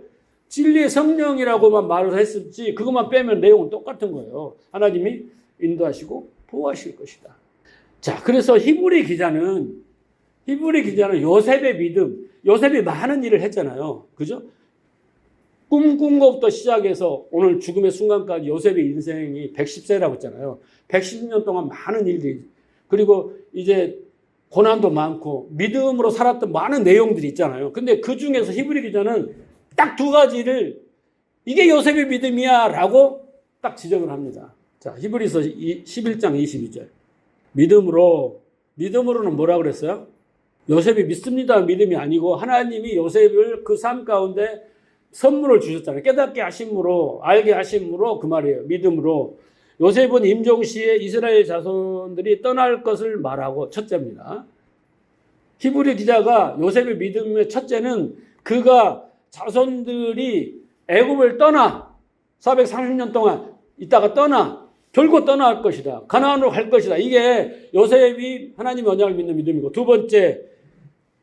진리의 성령이라고만 말을 했을지 그것만 빼면 내용은 똑같은 거예요. 하나님이 인도하시고 보호하실 것이다. 자, 그래서 히브리 기자는 요셉의 믿음, 요셉이 많은 일을 했잖아요. 그죠? 꿈꾼 것부터 시작해서 오늘 죽음의 순간까지 요셉의 인생이 110세라고 했잖아요. 110년 동안 많은 일들이, 그리고 이제 고난도 많고 믿음으로 살았던 많은 내용들이 있잖아요. 근데 그 중에서 히브리 기자는 딱 두 가지를 이게 요셉의 믿음이야 라고 딱 지적을 합니다. 자, 히브리서 11장 22절. 믿음으로는 뭐라 그랬어요? 요셉이 믿습니다 믿음이 아니고 하나님이 요셉을 그 삶 가운데 선물을 주셨잖아요. 깨닫게 하심으로, 알게 하심으로 그 말이에요. 믿음으로. 요셉은 임종시에 이스라엘 자손들이 떠날 것을 말하고 첫째입니다. 히브리 기자가 요셉의 믿음의 첫째는 그가 자손들이 애굽을 떠나 430년 동안 있다가 결국 떠날 것이다. 가나안으로 갈 것이다. 이게 요셉이 하나님의 언약을 믿는 믿음이고, 두 번째,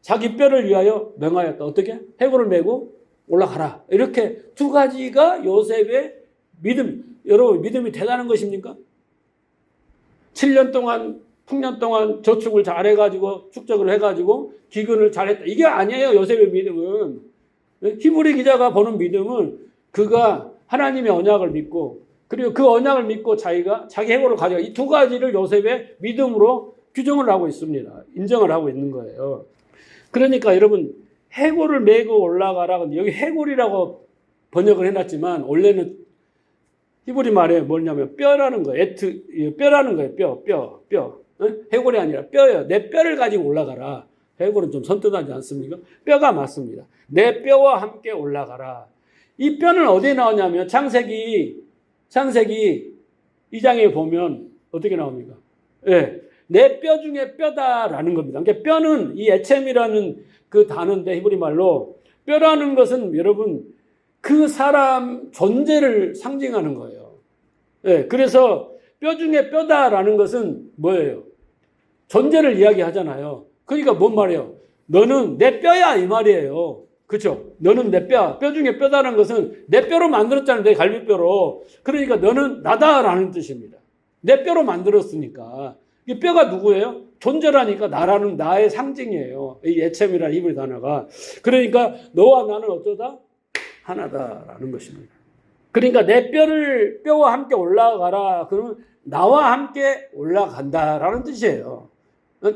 자기 뼈를 위하여 명하였다. 어떻게? 해골을 메고 올라가라. 이렇게 두 가지가 요셉의 믿음. 여러분, 믿음이 대단한 것입니까? 7년 동안 풍년 동안 저축을 잘 해가지고 축적을 해가지고 기근을 잘했다. 이게 아니에요. 요셉의 믿음은. 히브리 기자가 보는 믿음은 그가 하나님의 언약을 믿고 그리고 그 언약을 믿고 자기가 자기 해고를 가져가 이 두 가지를 요셉의 믿음으로 규정을 하고 있습니다. 인정을 하고 있는 거예요. 그러니까 여러분 해골을 메고 올라가라. 근데 여기 해골이라고 번역을 해놨지만 원래는 히브리 말에 뭐냐면 뼈라는 거예요. 뼈라는 거예요. 뼈. 해골이 아니라 뼈예요. 내 뼈를 가지고 올라가라. 해골은 좀 선뜻하지 않습니까? 뼈가 맞습니다. 내 뼈와 함께 올라가라. 이 뼈는 어디에 나오냐면 창세기 2장에 보면 어떻게 나옵니까? 예. 내 뼈 중에 뼈다라는 겁니다. 그러니까 뼈는 이 에쳔이라는 그 단어인데 히브리 말로 뼈라는 것은 여러분 그 사람 존재를 상징하는 거예요. 예. 그래서 뼈 중에 뼈다라는 것은 뭐예요? 존재를 이야기하잖아요. 그러니까 뭔 말이에요? 너는 내 뼈야 이 말이에요. 그렇죠? 너는 내 뼈 중에 뼈다라는 것은 내 뼈로 만들었잖아요. 내 갈비뼈로. 그러니까 너는 나다라는 뜻입니다. 내 뼈로 만들었으니까. 이 뼈가 누구예요? 존재라니까 나의 상징이에요. 이 에쳔이라는 히브리 단어가. 그러니까 너와 나는 어쩌다? 하나다라는 것입니다. 그러니까 내 뼈와 함께 올라가라. 그러면 나와 함께 올라간다라는 뜻이에요.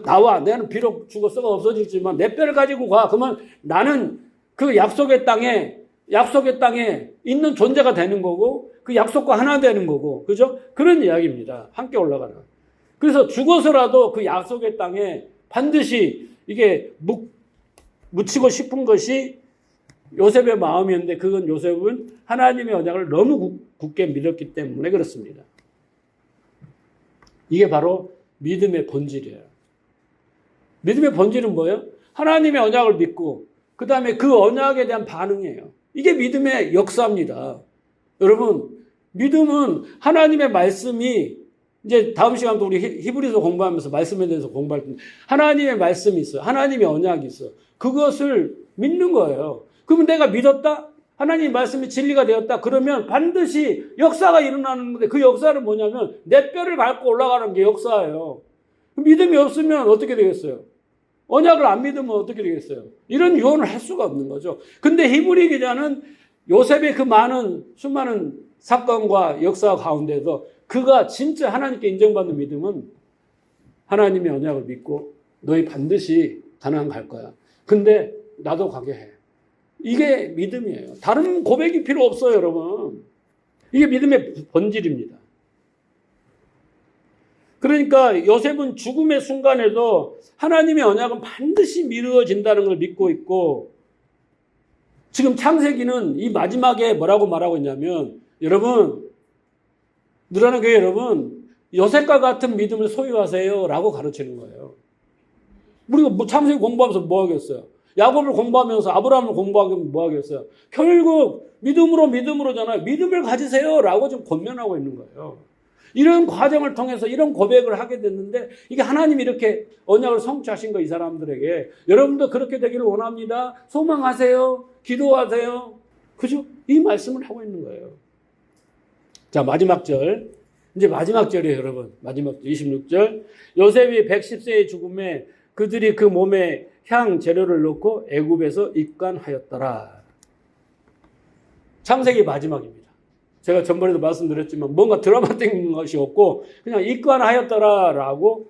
나는 비록 죽어서가 없어질지만 내 뼈를 가지고 가. 그러면 나는 그 약속의 땅에 있는 존재가 되는 거고 그 약속과 하나 되는 거고. 그죠? 그런 이야기입니다. 함께 올라가라. 그래서 죽어서라도 그 약속의 땅에 반드시 이게 묻히고 싶은 것이 요셉의 마음이었는데 그건 요셉은 하나님의 언약을 너무 굳게 믿었기 때문에 그렇습니다. 이게 바로 믿음의 본질이에요. 믿음의 본질은 뭐예요? 하나님의 언약을 믿고 그 다음에 그 언약에 대한 반응이에요. 이게 믿음의 역사입니다. 여러분 믿음은 하나님의 말씀이 이제 다음 시간도 우리 히브리서 공부하면서 말씀에 대해서 공부할 텐데 하나님의 말씀이 있어요. 하나님의 언약이 있어요. 그것을 믿는 거예요. 그러면 내가 믿었다? 하나님 말씀이 진리가 되었다? 그러면 반드시 역사가 일어나는 건데 그 역사는 뭐냐면 내 뼈를 밟고 올라가는 게 역사예요. 믿음이 없으면 어떻게 되겠어요? 언약을 안 믿으면 어떻게 되겠어요? 이런 유언을 할 수가 없는 거죠. 근데 히브리 기자는 요셉의 그 수많은 사건과 역사 가운데서 그가 진짜 하나님께 인정받는 믿음은 하나님의 언약을 믿고 너희 반드시 가나안 갈 거야. 근데 나도 가게 해. 이게 믿음이에요. 다른 고백이 필요 없어요, 여러분. 이게 믿음의 본질입니다. 그러니까 요셉은 죽음의 순간에도 하나님의 언약은 반드시 이루어진다는 걸 믿고 있고 지금 창세기는 이 마지막에 뭐라고 말하고 있냐면 여러분 늘어나는 교회 여러분 요셉과 같은 믿음을 소유하세요 라고 가르치는 거예요. 우리가 창세기 공부하면서 뭐 하겠어요? 야곱을 공부하면서 아브라함을 공부하면 뭐 하겠어요? 결국 믿음으로잖아요. 믿음을 가지세요 라고 지금 권면하고 있는 거예요. 이런 과정을 통해서 이런 고백을 하게 됐는데 이게 하나님이 이렇게 언약을 성취하신 거 이 사람들에게 여러분도 그렇게 되기를 원합니다. 소망하세요. 기도하세요. 그죠? 이 말씀을 하고 있는 거예요. 자, 마지막 절. 이제 마지막 절이에요, 여러분. 마지막 절, 26절. 요셉이 110세의 죽음에 그들이 그 몸에 향 재료를 넣고 애굽에서 입관하였더라. 창세기 마지막입니다. 제가 전번에도 말씀드렸지만 뭔가 드라마틱한 것이 없고 그냥 입관하였더라라고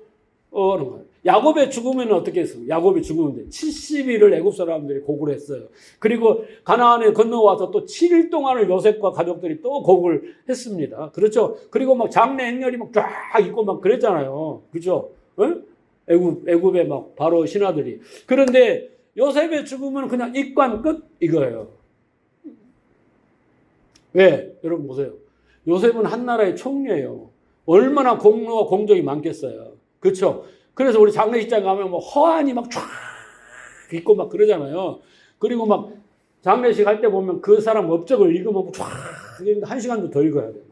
하는 거예요. 야곱의 죽으면 어떻게 했어요? 야곱이 죽으면 70일을 애굽 사람들이 고구를 했어요. 그리고 가나안에 건너와서 또 7일 동안을 요셉과 가족들이 또 고구를 했습니다. 그렇죠? 그리고 막 장래 행렬이 막 쫙 있고 막 그랬잖아요. 그렇죠? 응? 애굽의 막 바로 신하들이. 그런데 요셉의 죽음은 그냥 입관 끝 이거예요. 왜? 여러분 보세요. 요셉은 한 나라의 총리예요. 얼마나 공로와 공적이 많겠어요. 그렇죠? 그래서 우리 장례식장 가면 뭐 허안이 막 쫙 있고 막 그러잖아요. 그리고 막 장례식 할 때 보면 그 사람 업적을 읽으면 쫙 1시간도 더 읽어야 돼요.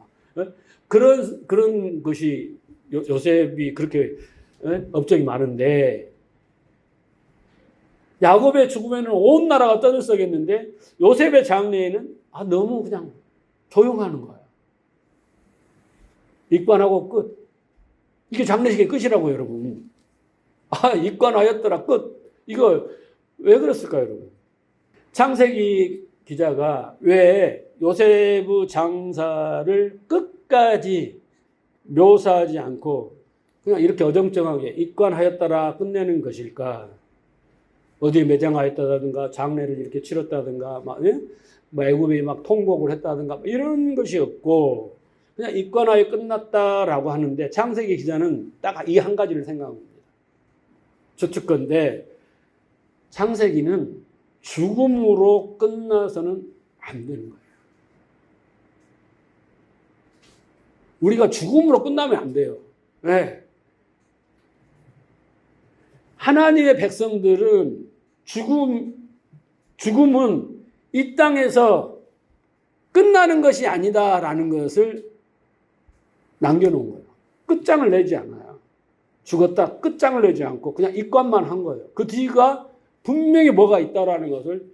그런 것이 요셉이 그렇게 업적이 많은데 야곱의 죽음에는 온 나라가 떠들썩했는데 요셉의 장례에는 너무 그냥 조용하는 거예요. 입관하고 끝. 이게 장례식의 끝이라고 여러분. 아, 입관하였더라 끝. 이거 왜 그랬을까요, 여러분? 창세기 기자가 왜 요셉의 장사를 끝까지 묘사하지 않고 그냥 이렇게 어정쩡하게 입관하였더라 끝내는 것일까? 어디에 매장하였다든가 장례를 이렇게 치렀다든가 뭐 애굽이 막 통곡을 했다든가 이런 것이 없고 그냥 입관하여 끝났다라고 하는데 창세기 기자는 딱 이 한 가지를 생각합니다. 추측건데 창세기는 죽음으로 끝나서는 안 되는 거예요. 우리가 죽음으로 끝나면 안 돼요. 왜? 하나님의 백성들은 죽음은 이 땅에서 끝나는 것이 아니다라는 것을 남겨놓은 거예요. 끝장을 내지 않아요. 죽었다 끝장을 내지 않고 그냥 입관만 한 거예요. 그 뒤가 분명히 뭐가 있다라는 것을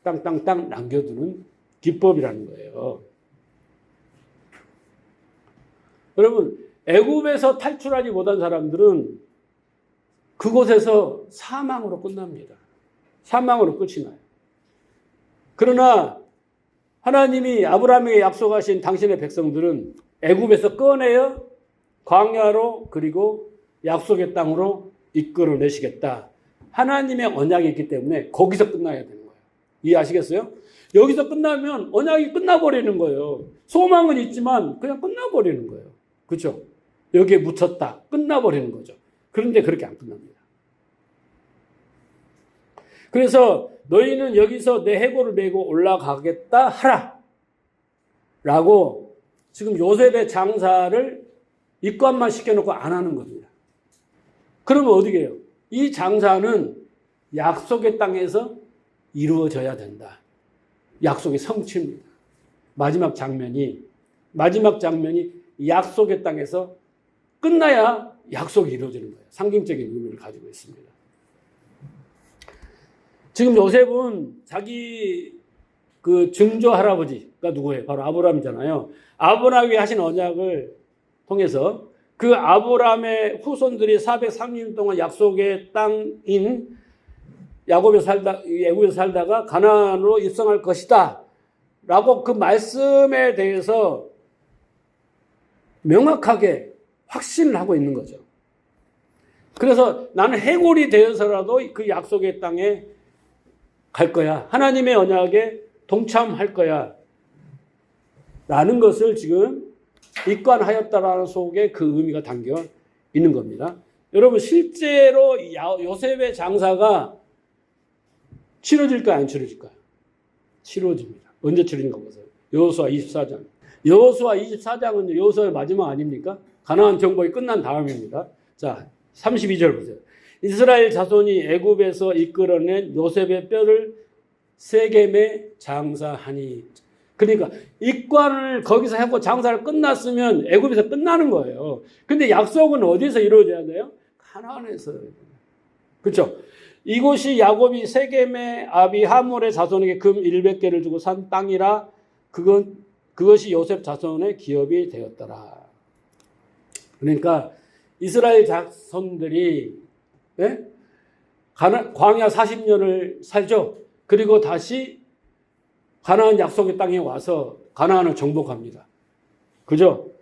땅땅땅 남겨두는 기법이라는 거예요. 여러분, 애굽에서 탈출하지 못한 사람들은 그곳에서 사망으로 끝납니다. 사망으로 끝이 나요. 그러나 하나님이 아브라함에게 약속하신 당신의 백성들은 애굽에서 꺼내어 광야로 그리고 약속의 땅으로 이끌어내시겠다. 하나님의 언약이 있기 때문에 거기서 끝나야 되는 거예요. 이해하시겠어요? 여기서 끝나면 언약이 끝나버리는 거예요. 소망은 있지만 그냥 끝나버리는 거예요. 그렇죠? 여기에 묻혔다. 끝나버리는 거죠. 그런데 그렇게 안 끝납니다. 그래서 너희는 여기서 내 해골을 메고 올라가겠다 하라. 라고 지금 요셉의 장사를 입관만 시켜놓고 안 하는 겁니다. 그러면 어떻게 해요? 이 장사는 약속의 땅에서 이루어져야 된다. 약속의 성취입니다. 마지막 장면이 약속의 땅에서 끝나야 약속이 이루어지는 거예요. 상징적인 의미를 가지고 있습니다. 지금 요셉은 자기 그 증조 할아버지가 누구예요? 바로 아브라함이잖아요. 아브라함이 하신 언약을 통해서 그 아브라함의 후손들이 430년 동안 약속의 땅인 애굽에서 살다가 가나안으로 입성할 것이다. 라고 그 말씀에 대해서 명확하게 확신을 하고 있는 거죠. 그래서 나는 해골이 되어서라도 그 약속의 땅에 갈 거야. 하나님의 언약에 동참할 거야. 라는 것을 지금 입관하였다라는 속에 그 의미가 담겨 있는 겁니다. 여러분, 실제로 요셉의 장사가 치러질까요? 안 치러질까요? 치러집니다. 언제 치러진가 보세요. 여호수아 24장. 여호수아 24장은 여호수아의 마지막 아닙니까? 가나안 정복이 끝난 다음입니다. 자, 32절 보세요. 이스라엘 자손이 애굽에서 이끌어낸 요셉의 뼈를 세겜에 장사하니. 그러니까 입관을 거기서 하고 장사를 끝났으면 애굽에서 끝나는 거예요. 근데 약속은 어디서 이루어져야 돼요? 가나안에서. 그렇죠? 이곳이 야곱이 세겜의 아비 하몰의 자손에게 금 100개를 주고 산 땅이라 그것이 요셉 자손의 기업이 되었더라. 그러니까 이스라엘 자손들이 광야 40년을 살죠. 그리고 다시 가나안 약속의 땅에 와서 가나안을 정복합니다. 그죠?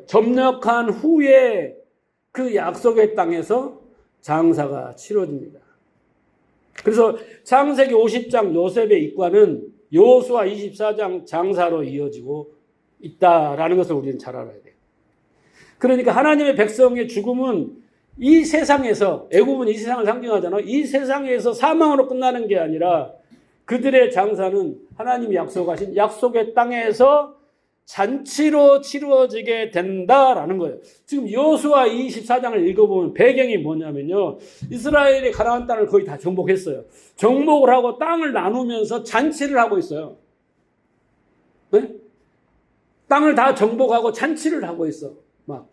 점령한 후에 그 약속의 땅에서 장사가 치러집니다. 그래서 창세기 50장 요셉의 입관은 여호수아 24장 장사로 이어지고 있다라는 것을 우리는 잘 알아야 돼요. 그러니까 하나님의 백성의 죽음은 이 세상에서, 애굽은 이 세상을 상징하잖아요. 이 세상에서 사망으로 끝나는 게 아니라 그들의 장사는 하나님이 약속하신 약속의 땅에서 잔치로 치루어지게 된다라는 거예요. 지금 여호수아 24장을 읽어보면 배경이 뭐냐면요. 이스라엘이 가나안 땅을 거의 다 정복했어요. 정복을 하고 땅을 나누면서 잔치를 하고 있어요. 네? 땅을 다 정복하고 잔치를 하고 있어. 막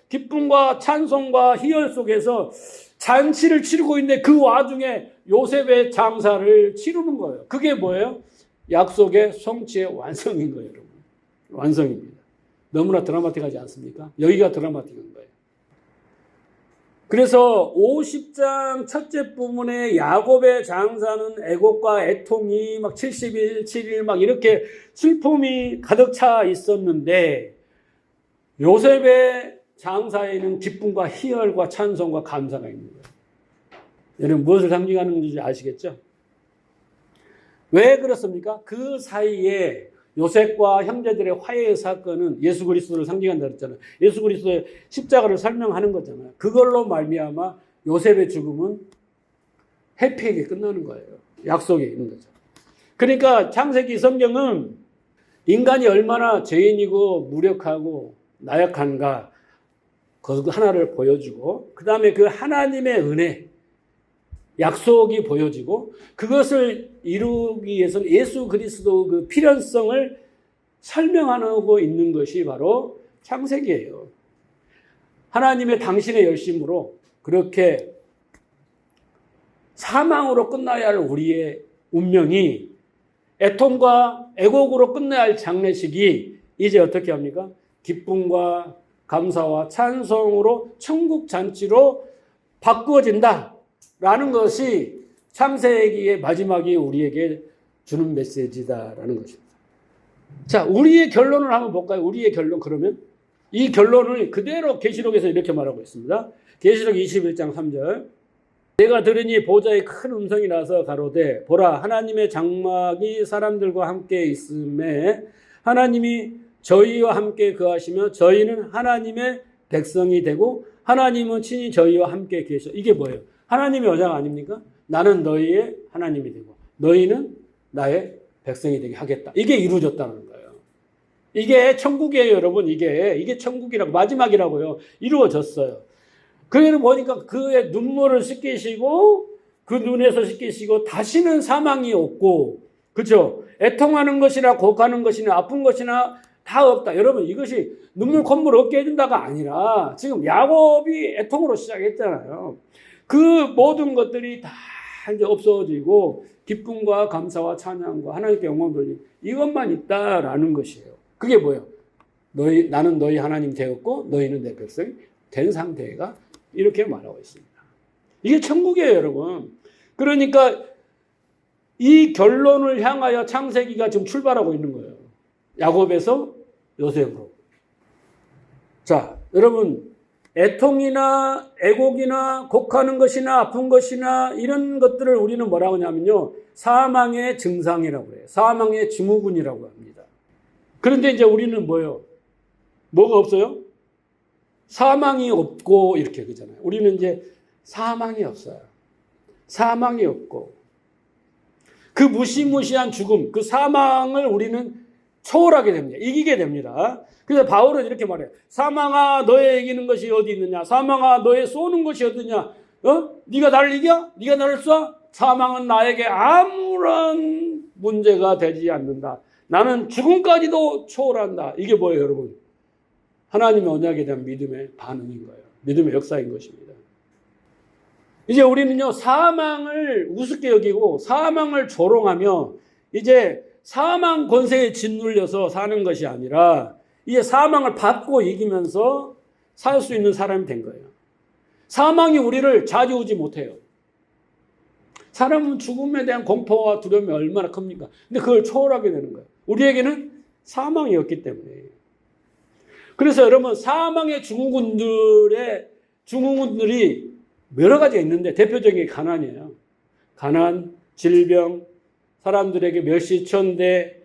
기쁨과 찬송과 희열 속에서 잔치를 치르고 있는데 그 와중에 요셉의 장사를 치르는 거예요. 그게 뭐예요? 약속의 성취의 완성인 거예요, 여러분. 완성입니다. 너무나 드라마틱하지 않습니까? 여기가 드라마틱한 거예요. 그래서 50장 첫째 부분에 야곱의 장사는 애곡과 애통이 막 70일, 7일 막 이렇게 슬픔이 가득 차 있었는데 요셉의 장사에는 기쁨과 희열과 찬송과 감사가 있는 거예요. 여러분 무엇을 상징하는지 아시겠죠? 왜 그렇습니까? 그 사이에 요셉과 형제들의 화해의 사건은 예수 그리스도를 상징한다 그랬잖아요. 예수 그리스도의 십자가를 설명하는 거잖아요. 그걸로 말미암아 요셉의 죽음은 해피하게 끝나는 거예요. 약속이 있는 거죠. 그러니까 창세기 성경은 인간이 얼마나 죄인이고 무력하고 나약한가 그 하나를 보여주고 그 다음에 그 하나님의 은혜 약속이 보여지고 그것을 이루기 위해서는 예수 그리스도 그 필연성을 설명하고 있는 것이 바로 창세기예요. 하나님의 당신의 열심으로 그렇게 사망으로 끝나야 할 우리의 운명이 애통과 애곡으로 끝나야 할 장례식이 이제 어떻게 합니까? 기쁨과 감사와 찬송으로 천국 잔치로 바꾸어진다. 라는 것이 창세기의 마지막이 우리에게 주는 메시지다라는 것입니다. 자, 우리의 결론을 한번 볼까요? 우리의 결론 그러면 이 결론을 그대로 계시록에서 이렇게 말하고 있습니다. 계시록 21장 3절 내가 들으니 보좌의 큰 음성이 나서 가로되 보라 하나님의 장막이 사람들과 함께 있음에 하나님이 저희와 함께 거하시며 저희는 하나님의 백성이 되고 하나님은 친히 저희와 함께 계셔. 이게 뭐예요? 하나님의 여장 아닙니까? 나는 너희의 하나님이 되고 너희는 나의 백성이 되게 하겠다. 이게 이루어졌다는 거예요. 이게 천국이에요, 여러분. 이게 천국이라고 마지막이라고요. 이루어졌어요. 그를 보니까 그의 눈물을 씻기시고 그 눈에서 씻기시고 다시는 사망이 없고 그렇죠? 애통하는 것이나 곡하는 것이나 아픈 것이나 다 없다. 여러분 이것이 눈물 콧물 없게 해준다가 아니라 지금 야곱이 애통으로 시작했잖아요. 그 모든 것들이 다 이제 없어지고 기쁨과 감사와 찬양과 하나님께 영광 돌리는 이것만 있다라는 것이에요. 그게 뭐예요? 나는 너희 하나님 되었고 너희는 내 백성이 된 상태가 이렇게 말하고 있습니다. 이게 천국이에요, 여러분. 그러니까 이 결론을 향하여 창세기가 지금 출발하고 있는 거예요. 야곱에서 요셉으로. 자, 여러분 애통이나 애곡이나 곡하는 것이나 아픈 것이나 이런 것들을 우리는 뭐라고 하냐면요. 사망의 증상이라고 해요. 사망의 증후군이라고 합니다. 그런데 이제 우리는 뭐예요? 뭐가 없어요? 사망이 없고 이렇게 그러잖아요. 우리는 이제 사망이 없어요. 사망이 없고 그 무시무시한 죽음, 그 사망을 우리는 초월하게 됩니다. 이기게 됩니다. 그래서 바울은 이렇게 말해요. 사망아 너의 이기는 것이 어디 있느냐? 사망아 너의 쏘는 것이 어디냐? 네가 나를 이겨? 네가 나를 쏴? 사망은 나에게 아무런 문제가 되지 않는다. 나는 죽음까지도 초월한다. 이게 뭐예요, 여러분? 하나님의 언약에 대한 믿음의 반응인 거예요. 믿음의 역사인 것입니다. 이제 우리는요, 사망을 우습게 여기고 사망을 조롱하며 이제 사망 권세에 짓눌려서 사는 것이 아니라 이제 사망을 받고 이기면서 살 수 있는 사람이 된 거예요. 사망이 우리를 좌지우지 못해요. 사람은 죽음에 대한 공포와 두려움이 얼마나 큽니까? 근데 그걸 초월하게 되는 거예요. 우리에게는 사망이 없기 때문에. 그래서 여러분 사망의 증후군들이 여러 가지가 있는데 대표적인 게 가난이에요. 가난, 질병, 사람들에게 멸시천대,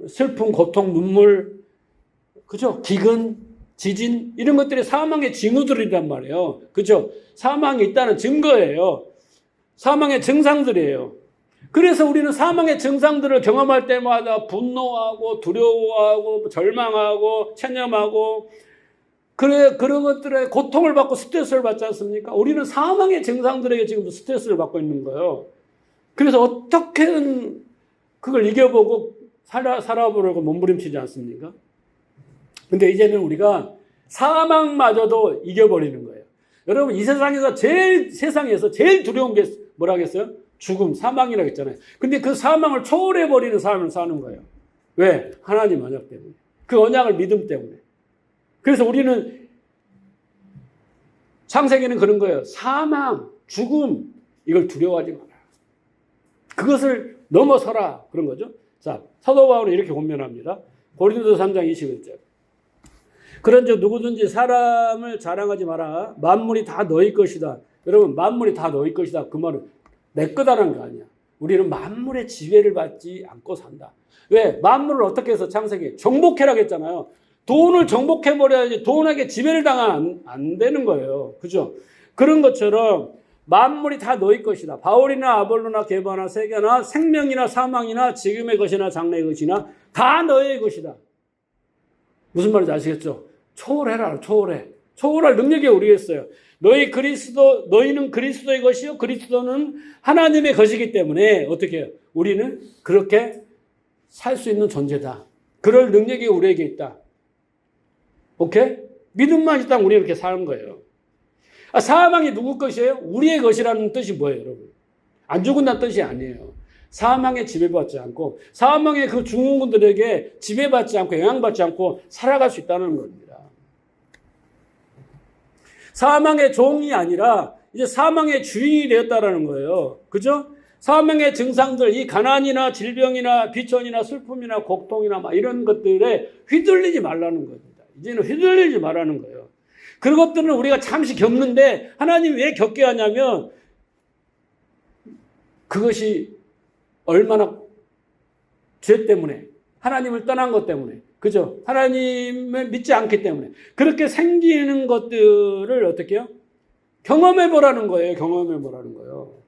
슬픔, 고통, 눈물, 그죠? 기근, 지진 이런 것들이 사망의 징후들이란 말이에요. 그죠? 사망이 있다는 증거예요. 사망의 증상들이에요. 그래서 우리는 사망의 증상들을 경험할 때마다 분노하고 두려워하고 절망하고 체념하고 그런 것들에 고통을 받고 스트레스를 받지 않습니까? 우리는 사망의 증상들에게 지금도 스트레스를 받고 있는 거예요. 그래서 어떻게든 그걸 이겨보고 살아보려고 몸부림치지 않습니까? 근데 이제는 우리가 사망마저도 이겨버리는 거예요. 여러분 이 세상에서 제일 두려운 게 뭐라겠어요? 죽음, 사망이라고 했잖아요. 근데 그 사망을 초월해버리는 삶을 사는 거예요. 왜? 하나님 언약 때문에. 그 언약을 믿음 때문에. 그래서 우리는 창세기는 그런 거예요. 사망, 죽음, 이걸 두려워하지 마라. 그것을 넘어서라. 그런 거죠. 자, 사도 바울은 이렇게 권면합니다. 고린도서 3장 21절. 그런즉 누구든지 사람을 자랑하지 마라. 만물이 다 너희 것이다. 여러분, 만물이 다 너희 것이다. 그 말은 내 거다라는 거 아니야. 우리는 만물의 지배를 받지 않고 산다. 왜? 만물을 어떻게 해서 창세기 정복해라고 했잖아요. 돈을 정복해버려야지 돈에게 지배를 당하면 안 되는 거예요. 그죠? 그런 것처럼 만물이 다 너희 것이다. 바울이나 아볼로나 게바나 세계나 생명이나 사망이나 지금의 것이나 장래의 것이나 다 너의 것이다. 무슨 말인지 아시겠죠? 초월해라. 초월해. 초월할 능력이 우리에 있어요. 너희는 그리스도의 것이요 그리스도는 하나님의 것이기 때문에 어떻게 해요? 우리는 그렇게 살 수 있는 존재다. 그럴 능력이 우리에게 있다. 오케이? 믿음만 있다면 우리는 이렇게 사는 거예요. 사망이 누구 것이에요? 우리의 것이라는 뜻이 뭐예요, 여러분? 안 죽은다는 뜻이 아니에요. 사망에 지배받지 않고 사망의 그 증후군들에게 지배받지 않고 영향받지 않고 살아갈 수 있다는 겁니다. 사망의 종이 아니라 이제 사망의 주인이 되었다라는 거예요. 그죠? 사망의 증상들, 이 가난이나 질병이나 비천이나 슬픔이나 고통이나 막 이런 것들에 휘둘리지 말라는 겁니다. 이제는 휘둘리지 말라는 거예요. 그런 것들은 우리가 잠시 겪는데 하나님이 왜 겪게 하냐면 그것이 얼마나 죄 때문에 하나님을 떠난 것 때문에 그죠? 하나님을 믿지 않기 때문에 그렇게 생기는 것들을 어떻게 해요? 경험해 보라는 거예요. 경험해 보라는 거예요.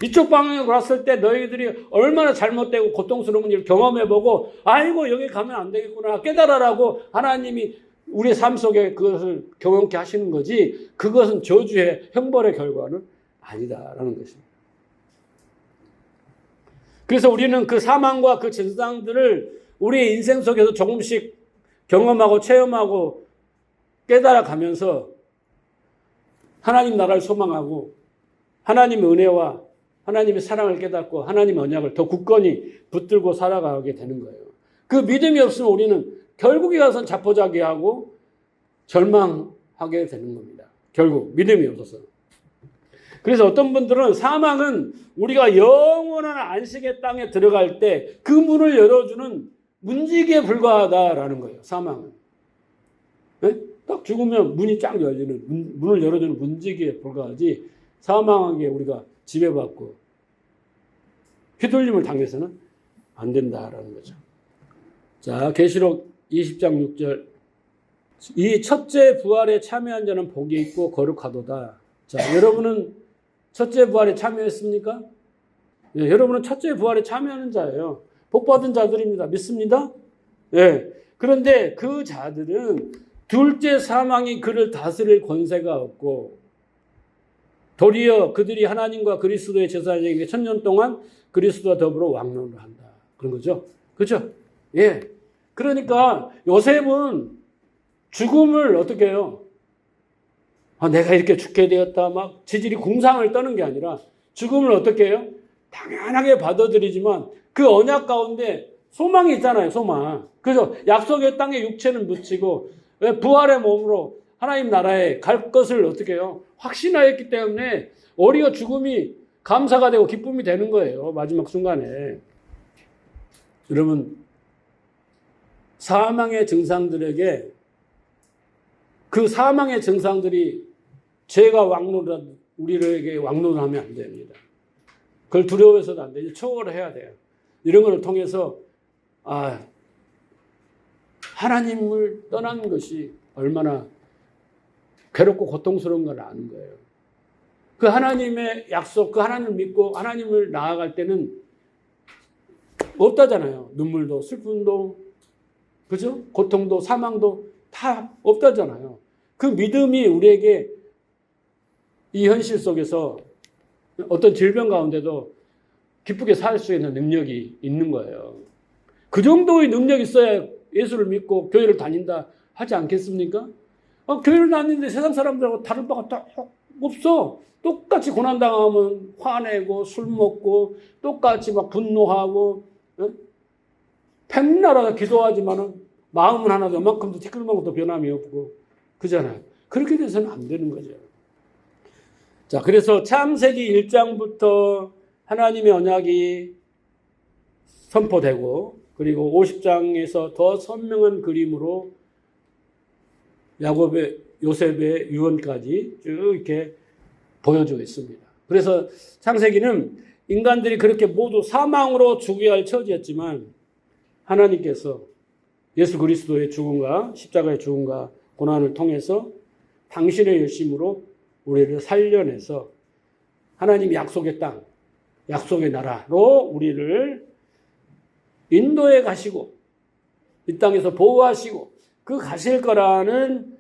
이쪽 방향으로 갔을 때 너희들이 얼마나 잘못되고 고통스러운 일을 경험해 보고 아이고 여기 가면 안 되겠구나 깨달아라고 하나님이 우리의 삶 속에 그것을 경험케 하시는 거지 그것은 저주의 형벌의 결과는 아니다라는 것입니다. 그래서 우리는 그 사망과 그 증상들을 우리의 인생 속에서 조금씩 경험하고 체험하고 깨달아 가면서 하나님 나라를 소망하고 하나님의 은혜와 하나님의 사랑을 깨닫고 하나님의 언약을 더 굳건히 붙들고 살아가게 되는 거예요. 그 믿음이 없으면 우리는 결국에 가서는 자포자기하고 절망하게 되는 겁니다. 결국 믿음이 없어서. 그래서 어떤 분들은 사망은 우리가 영원한 안식의 땅에 들어갈 때 그 문을 열어주는 문지기에 불과하다라는 거예요. 사망은. 네? 딱 죽으면 문이 쫙 열리는 문을 열어주는 문지기에 불과하지 사망하게 우리가 지배받고 휘둘림을 당해서는 안 된다라는 거죠. 자, 계시록 20장 6절. 이 첫째 부활에 참여한 자는 복이 있고 거룩하도다. 자, 여러분은 첫째 부활에 참여했습니까? 네, 여러분은 첫째 부활에 참여하는 자예요. 복받은 자들입니다. 믿습니다? 네. 그런데 그 자들은 둘째 사망이 그를 다스릴 권세가 없고 도리어 그들이 하나님과 그리스도의 제사장에게 1000년 동안 그리스도와 더불어 왕론을 한다. 그런 거죠. 그렇죠? 예. 그러니까 요셉은 죽음을 어떻게 해요? 내가 이렇게 죽게 되었다. 막 지질이 궁상을 떠는 게 아니라 죽음을 어떻게 해요? 당연하게 받아들이지만 그 언약 가운데 소망이 있잖아요. 소망. 그래서 약속의 땅에 육체는 묻히고 부활의 몸으로 하나님 나라에 갈 것을 어떻게 해요? 확신하였기 때문에 오히려 죽음이 감사가 되고 기쁨이 되는 거예요. 마지막 순간에. 여러분 사망의 증상들에게 그 사망의 증상들이 죄가 왕노를 우리에게 왕노를 하면 안 됩니다. 그걸 두려워해서도 안 돼요. 초월을 해야 돼요. 이런 걸 통해서 하나님을 떠난 것이 얼마나 괴롭고 고통스러운 걸 아는 거예요. 그 하나님의 약속, 그 하나님을 믿고 하나님을 나아갈 때는 없다잖아요. 눈물도 슬픔도 그죠? 고통도 사망도 다 없다잖아요. 그 믿음이 우리에게 이 현실 속에서 어떤 질병 가운데도 기쁘게 살 수 있는 능력이 있는 거예요. 그 정도의 능력이 있어야 예수를 믿고 교회를 다닌다 하지 않겠습니까? 교회를 다니는데 세상 사람들하고 다를 바가 없어. 똑같이 고난당하면 화내고 술 먹고 똑같이 막 분노하고 백날마다 기도하지만은 마음은 하나도 요만큼도 티끌만큼도 변함이 없고 그잖아요. 그렇게 돼서는 안 되는 거죠. 자, 그래서 창세기 1장부터 하나님의 언약이 선포되고, 그리고 50장에서 더 선명한 그림으로 요셉의 유언까지 쭉 이렇게 보여주고 있습니다. 그래서 창세기는 인간들이 그렇게 모두 사망으로 죽어야 할 처지였지만 하나님께서 예수 그리스도의 죽음과 십자가의 죽음과 고난을 통해서 당신의 열심으로 우리를 살려내서 하나님 약속의 땅, 약속의 나라로 우리를 인도해 가시고 이 땅에서 보호하시고 그 가실 거라는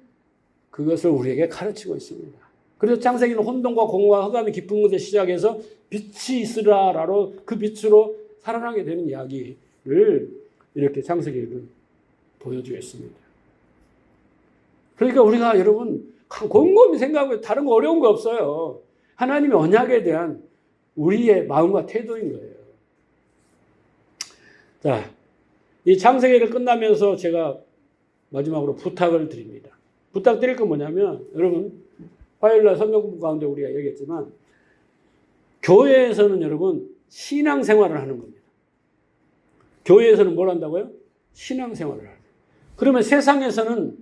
그것을 우리에게 가르치고 있습니다. 그래서 창세기는 혼돈과 공허와 흑암이 깊은 곳에 시작해서 빛이 있으라로 그 빛으로 살아나게 되는 이야기를 이렇게 창세기는 보여주겠습니다. 그러니까 우리가 여러분 곰곰이 생각하고 다른 거 어려운 거 없어요. 하나님의 언약에 대한 우리의 마음과 태도인 거예요. 자, 이 창세기를 끝나면서 제가 마지막으로 부탁을 드립니다. 부탁드릴 건 뭐냐면, 여러분, 화요일날 성경 공부 가운데 우리가 얘기했지만, 교회에서는 여러분, 신앙생활을 하는 겁니다. 교회에서는 뭘 한다고요? 신앙생활을 하는 거예요. 그러면 세상에서는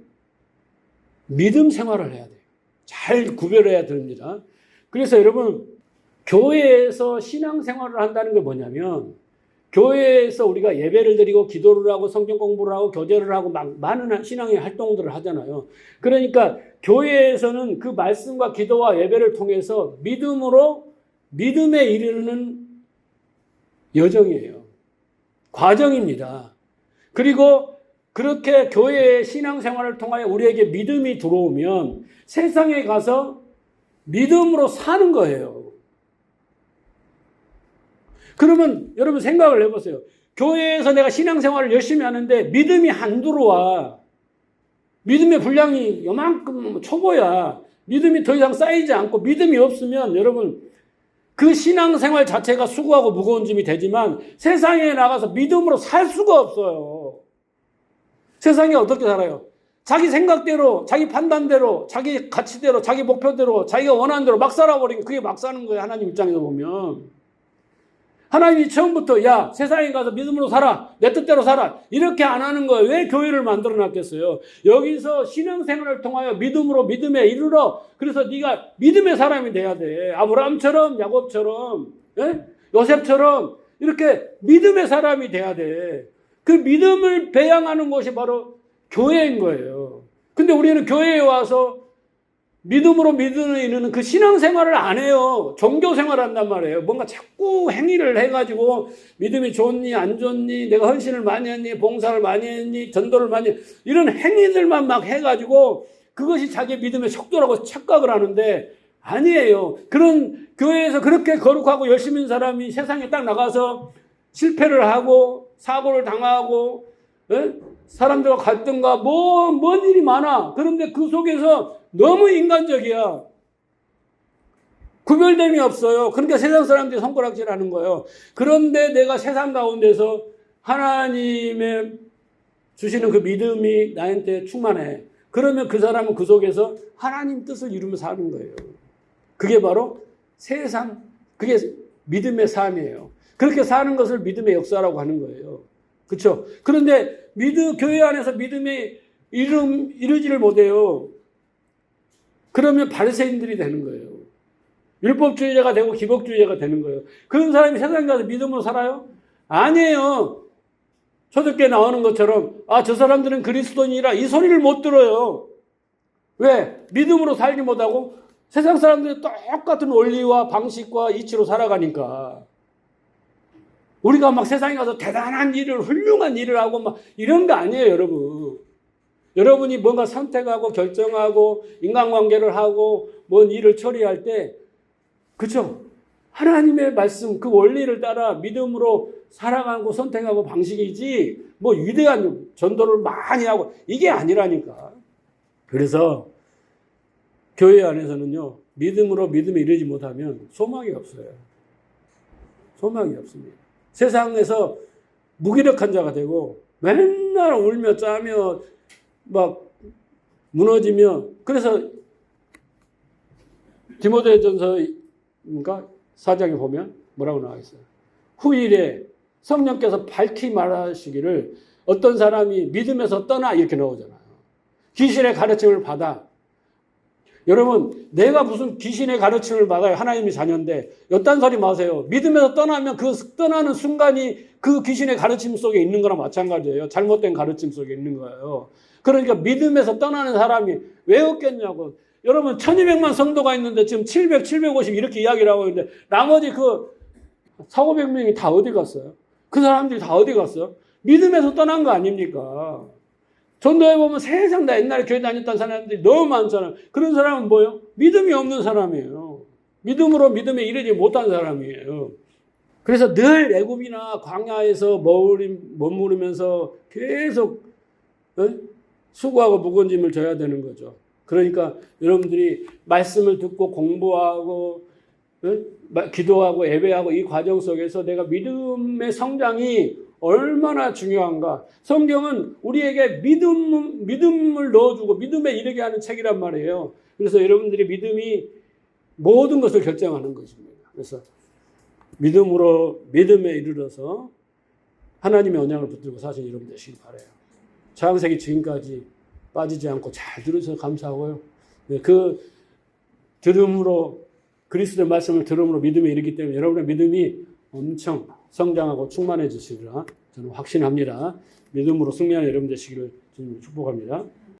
믿음 생활을 해야 돼요. 잘 구별해야 됩니다. 그래서 여러분, 교회에서 신앙생활을 한다는 게 뭐냐면, 교회에서 우리가 예배를 드리고 기도를 하고 성경 공부를 하고 교제를 하고 많은 신앙의 활동들을 하잖아요. 그러니까 교회에서는 그 말씀과 기도와 예배를 통해서 믿음에 이르는 여정이에요. 과정입니다. 그리고 그렇게 교회의 신앙생활을 통하여 우리에게 믿음이 들어오면 세상에 가서 믿음으로 사는 거예요. 그러면 여러분 생각을 해보세요. 교회에서 내가 신앙생활을 열심히 하는데 믿음이 안 들어와. 믿음의 분량이 요만큼 초보야. 믿음이 더 이상 쌓이지 않고 믿음이 없으면 여러분 그 신앙생활 자체가 수고하고 무거운 짐이 되지만 세상에 나가서 믿음으로 살 수가 없어요. 세상에 어떻게 살아요? 자기 생각대로, 자기 판단대로, 자기 가치대로, 자기 목표대로, 자기가 원하는 대로 막 살아버리면 그게 막 사는 거예요. 하나님 입장에서 보면. 하나님이 처음부터 야 세상에 가서 믿음으로 살아. 내 뜻대로 살아. 이렇게 안 하는 거예요. 왜 교회를 만들어 놨겠어요? 여기서 신앙생활을 통하여 믿음에 이르러 그래서 네가 믿음의 사람이 돼야 돼. 아브라함처럼 야곱처럼 요셉처럼 이렇게 믿음의 사람이 돼야 돼. 그 믿음을 배양하는 것이 바로 교회인 거예요. 근데 우리는 교회에 와서 믿음으로 믿음을 이루는 그 신앙생활을 안 해요. 종교생활을 한단 말이에요. 뭔가 자꾸 행위를 해가지고 믿음이 좋니 안 좋니 내가 헌신을 많이 했니 봉사를 많이 했니 전도를 많이 했니 이런 행위들만 막 해가지고 그것이 자기 믿음의 속도라고 착각을 하는데 아니에요. 그런 교회에서 그렇게 거룩하고 열심인 사람이 세상에 딱 나가서 실패를 하고 사고를 당하고 사람들과 갈등과 뭔 일이 많아. 그런데 그 속에서 너무 인간적이야. 구별됨이 없어요. 그러니까 세상 사람들이 손가락질 하는 거예요. 그런데 내가 세상 가운데서 하나님의 주시는 그 믿음이 나한테 충만해. 그러면 그 사람은 그 속에서 하나님 뜻을 이루며 사는 거예요. 그게 바로 그게 믿음의 삶이에요. 그렇게 사는 것을 믿음의 역사라고 하는 거예요. 그렇죠? 그런데 교회 안에서 믿음이 이루지를 못해요. 그러면 바리새인들이 되는 거예요. 율법주의자가 되고 기복주의자가 되는 거예요. 그런 사람이 세상에 가서 믿음으로 살아요? 아니에요. 초대교회 나오는 것처럼 저 사람들은 그리스도인이라 이 소리를 못 들어요. 왜? 믿음으로 살지 못하고 세상 사람들이 똑같은 원리와 방식과 이치로 살아가니까. 우리가 막 세상에 가서 대단한 일을 훌륭한 일을 하고 막 이런 거 아니에요, 여러분. 여러분이 뭔가 선택하고 결정하고 인간관계를 하고 뭔 일을 처리할 때 그렇죠? 하나님의 말씀 그 원리를 따라 믿음으로 살아가고 선택하고 방식이지 뭐 위대한 전도를 많이 하고 이게 아니라니까. 그래서 교회 안에서는요. 믿음으로 믿음에 이르지 못하면 소망이 없어요. 소망이 없습니다. 세상에서 무기력한 자가 되고 맨날 울며 짜며 막 무너지며 그래서 디모데전서 그러니까 4장에 보면 뭐라고 나와 있어요. 후일에 성령께서 밝히 말하시기를 어떤 사람이 믿음에서 떠나 이렇게 나오잖아요. 귀신의 가르침을 받아. 여러분 내가 무슨 귀신의 가르침을 받아요. 하나님의 자녀인데 이딴 소리 마세요. 믿음에서 떠나면 그 떠나는 순간이 그 귀신의 가르침 속에 있는 거랑 마찬가지예요. 잘못된 가르침 속에 있는 거예요. 그러니까 믿음에서 떠나는 사람이 왜 없겠냐고. 여러분 1200만 성도가 있는데 지금 700, 750 이렇게 이야기를 하고 있는데 나머지 그 4,500명이 다 어디 갔어요? 그 사람들이 다 어디 갔어요? 믿음에서 떠난 거 아닙니까? 전도해 보면 세상 다 옛날에 교회 다녔던 사람들이 너무 많잖아요. 그런 사람은 뭐예요? 믿음이 없는 사람이에요. 믿음으로 믿음에 이르지 못한 사람이에요. 그래서 늘 애굽이나 광야에서 머무르면서 계속 수고하고 무거운 짐을 져야 되는 거죠. 그러니까 여러분들이 말씀을 듣고 공부하고 기도하고 예배하고 이 과정 속에서 내가 믿음의 성장이 얼마나 중요한가. 성경은 우리에게 믿음을 넣어주고 믿음에 이르게 하는 책이란 말이에요. 그래서 여러분들이 믿음이 모든 것을 결정하는 것입니다. 그래서 믿음에 이르러서 하나님의 언약을 붙들고 사실 여러분 되시기 바라요. 창세기 지금까지 빠지지 않고 잘 들으셔서 감사하고요. 그 들음으로 그리스도의 말씀을 들음으로 믿음에 이르기 때문에 여러분의 믿음이 엄청 성장하고 충만해지시리라 저는 확신합니다. 믿음으로 승리하는 여러분 되시기를 주님 축복합니다.